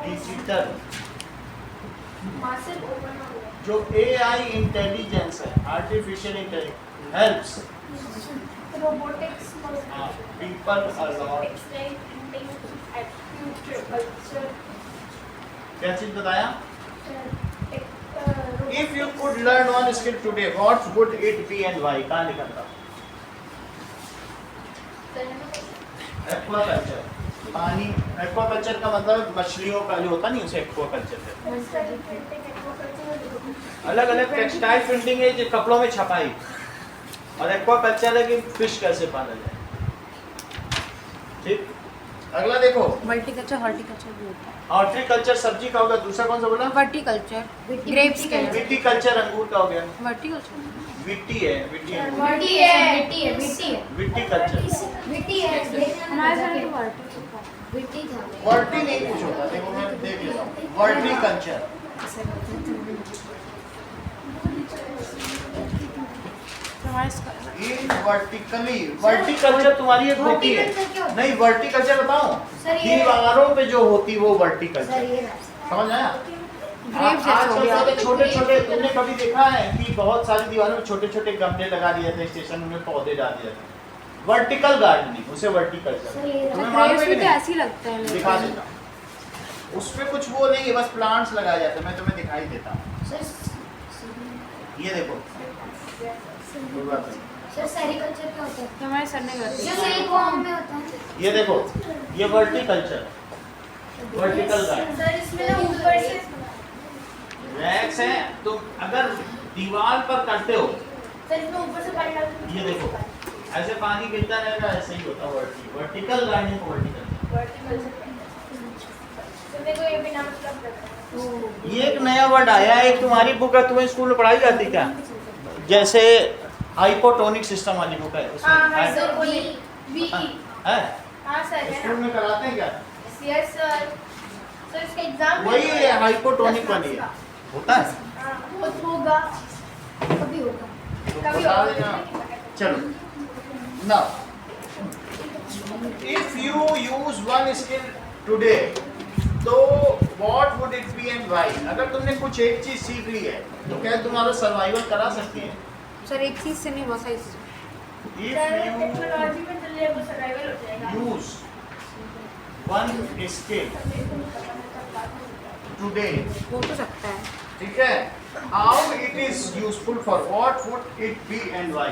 डिजिटल जो AI इंटेलिजेंस है, artificial intelligence helps robotics, people a lot. क्या चीज बताया? If you could learn one skill today, what would it be and why? कहाँ लिखा था? Aquaculture, पानी। एक्वाकल्चर का मतलब मछलियों का जो होता नहीं, उसे एक्वाकल्चर कहते हैं। अलग अलग टेक्सटाइल प्रिंटिंग है जो कपड़ों में छपाई, और एक्वाकल्चर है कि फिश कैसे पाला जाए। ठीक, अगला देखो, वर्टिकल्चर हॉर्टिकल्चर भी होता है। हॉर्टिकल्चर सब्जी का होगा, दूसरा कौन सा बोला? वर्टिकल्चर ग्रेप्स के लिए। विटीकल्चर अंगूर का हो गया। वर्टिकल्चर विट्टी है, विट्टी है, विटी है, विटी है, विटी है, विटीकल्चर। विटी है। हमारे घर में वर्टिकल्चर विटी था। वर्टी नहीं कुछ होता, देखो मैं देख लेता हूँ। वर्टिकल्चर, इन वर्टिकली, वर्टिकल्चर तुम्हारी एक होती है। Horticulture क्या होता है? नहीं, वर्टिकल्चर बताऊं, सर, ये- दीवारों पे जो होती वो सर वर्टिकल्चर, ये रहा। समझ आया? ग्रेप्स जैसे हो गया। आजकल छोटे छोटे, तुमने कभी देखा है कि बहुत सारी दीवारों में छोटे छोटे गमले लगा दिए थे, स्टेशन में पौधे डाल दिए थे, वर्टिकल गार्डनिंग, उसे वर्टिकल्चर। सर ये रहा। तुम्हें मालूम ग्रेप्स है भी कि तो नहीं? ऐसे ही लगते हैं मेरे दिखा को। देता हूं। उसमें कुछ वो नहीं है, बस प्लांट्स लगाए जाते हैं, मैं तुम्हें दिखाई देता हूँ। सर ये देखो, कोई बात नहीं। सर सेरिकल्चर क्या होता है? तो हमारे सर ने कर जो सही फॉर्म में होता है। ये देखो, ये वर्टिकल्चर, वर्टिकल गार्डन। सर इसमें ना ऊपर से रैक्स है, तुम अगर दीवार पर करते हो, सर इसमें ऊपर से पानी डालते हैं। ये देखो, ऐसे पानी गिरता रहेगा, ऐसे ही होता है वर्टिकल गार्डनिंग को वर्टिकल। वर्टिकल से तो देखो ये बिना मतलब का। ये एक नया वर्ड आया है, एक तुम्हारी बुक है, तुम्हें स्कूल में पढ़ाई जाती क्या? जैसे हाइपोटोनिक सिस्टम वाली बुक है, हाँ हाँ उसमें सर वही वी है, हाँ सर है स्कूल ना। में कराते हैं क्या? Yes sir. सर इसका एग्जाम वही है, हाइपोटोनिक वाली है, होता है। हाँ वो होगा। कभी होगा। तो कभी बता होगा। देना। चलो, now if you use one skill today, तो what would it be and why? अगर तुमने कुछ एक चीज सीख ली है, तो क्या तुम्हारा सर्वाइवल करा सकती है? सर एक चीज से नहीं, बहुत सारी चीज़। If सर you टेक्नोलॉजी में चलिए वो सर्वाइवल हो जाएगा। use one skill today, हो तो सकता है। ठीक है, how it is useful for, what would it be and why?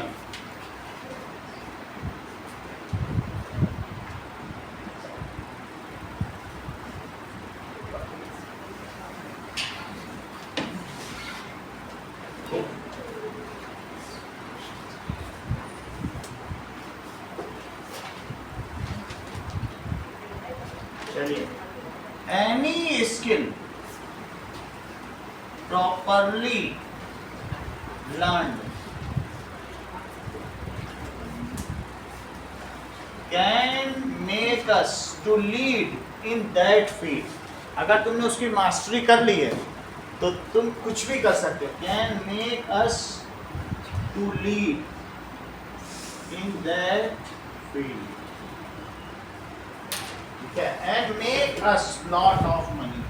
चलिए, any skill properly learned can make us to lead in that field. अगर तुमने उसकी मास्टरी कर ली है, तो तुम कुछ भी कर सकते हो। Can make us to lead in that field. ठीक है, and make us lot of money.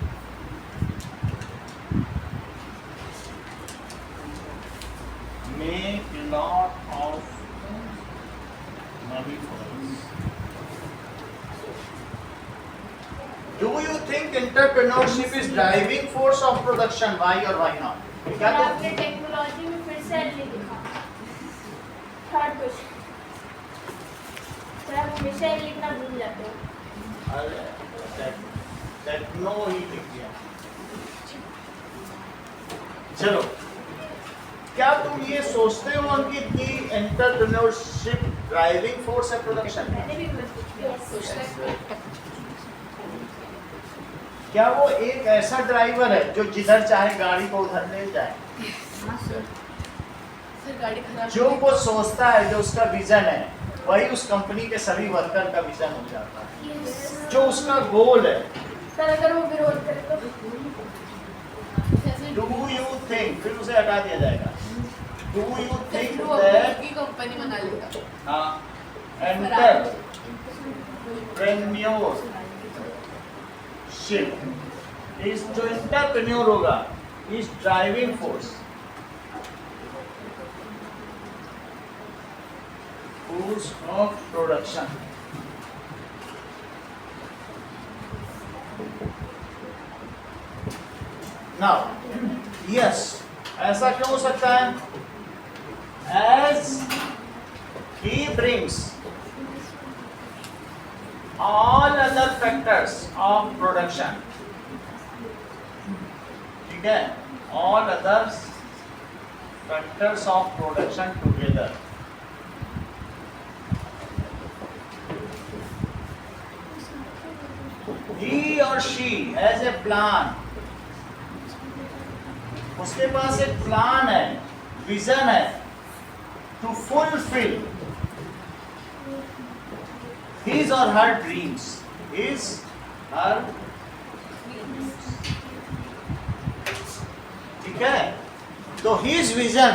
Make lot of money for us. Do you think entrepreneurship is driving force of production? Why or why not? क्या sir तुम आपने technology में फिर से L लिखा। Third question. Sir आप हमेशा L लिखना भूल जाते हो। अरे टेक्नो ही लिख दिया। चलो, क्या तुम ये सोचते हो अंकित कि एंटरप्रेन्योरशिप ड्राइविंग फोर्स है प्रोडक्शन? मैंने भी पूछा। क्या वो एक ऐसा ड्राइवर है जो जिधर चाहे गाड़ी को उधर ले जाए? सर गाड़ी खराब जो वो सोचता है, जो उसका विजन है, वही उस कंपनी के सभी वर्कर का विजन हो जाता है। जो उसका गोल है। सर अगर वो विरोध करे तो डू यू थिंक, फिर उसे हटा दिया जाएगा। डू यू थिंक वो दैट की कंपनी बना लेगा। एंटरप्रेन्योरशिप इस जो एंटरप्रेन्योर होगा is driving force of production. Now yes, ऐसा क्यों हो सकता है? As he brings all other factors of production, ठीक है, all other factors of production together, he or she has a plan, उसके पास एक प्लान है, विजन है, to fulfill his or her dreams, his her, ठीक है? तो his vision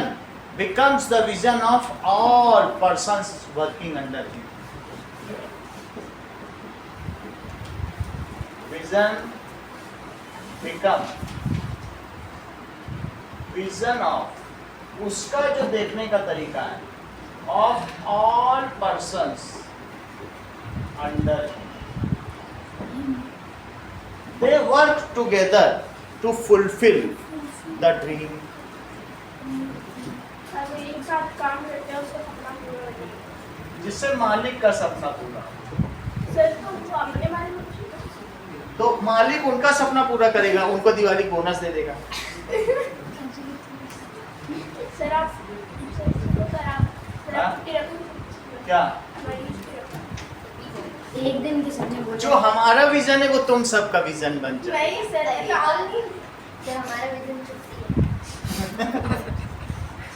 becomes the vision of all persons working under him. Vision become vision of, उसका जो देखने का तरीका है, of all persons under him. They work together to fulfill the dream. अगर एक साथ काम करते हैं उसका सपना पूरा हो जाएगा। जिससे मालिक का सपना पूरा हो। सर तो वो अपने बारे में तो मालिक उनका सपना पूरा करेगा, उनको दिवाली बोनस दे देगा। सर आप हाँ? क्या? एक दिन की सपने बोलो। जो हमारा विजन है वो तुम सबका विजन बन जाए। नहीं सर सर हमारा विजन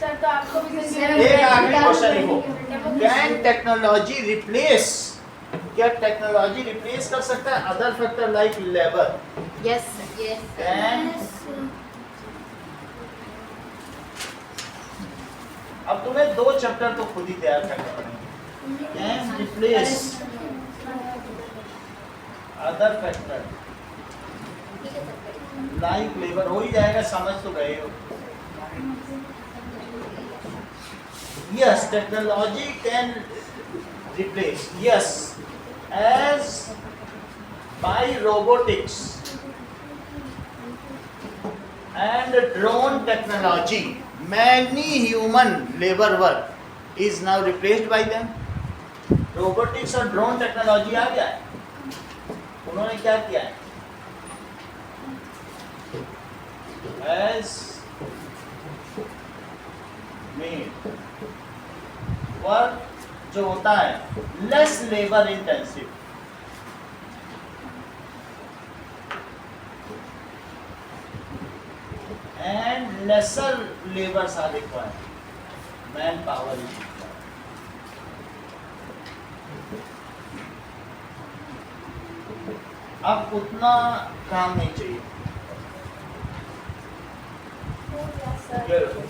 सर तो आपको भी एक आखिरी क्वेश्चन लिखो, कैन टेक्नोलॉजी रिप्लेस, क्या टेक्नोलॉजी रिप्लेस कर सकता है other factor like labour? Yes can, अब तुम्हें 2 चैप्टर तो खुद ही तैयार करने पड़ेंगे। Can replace other factor like labour, हो ही जाएगा, समझ तो गए हो। Yes, technology can replace, yes, as by robotics and drone technology, many human labor work is now replaced by them. Robotics और drone technology आ गया है, उन्होंने क्या किया है? As made वर्क जो होता है less labour intensive, and lesser labours are required, man power is required. अब उतना काम नहीं चाहिए। हो गया सर। ये रखो।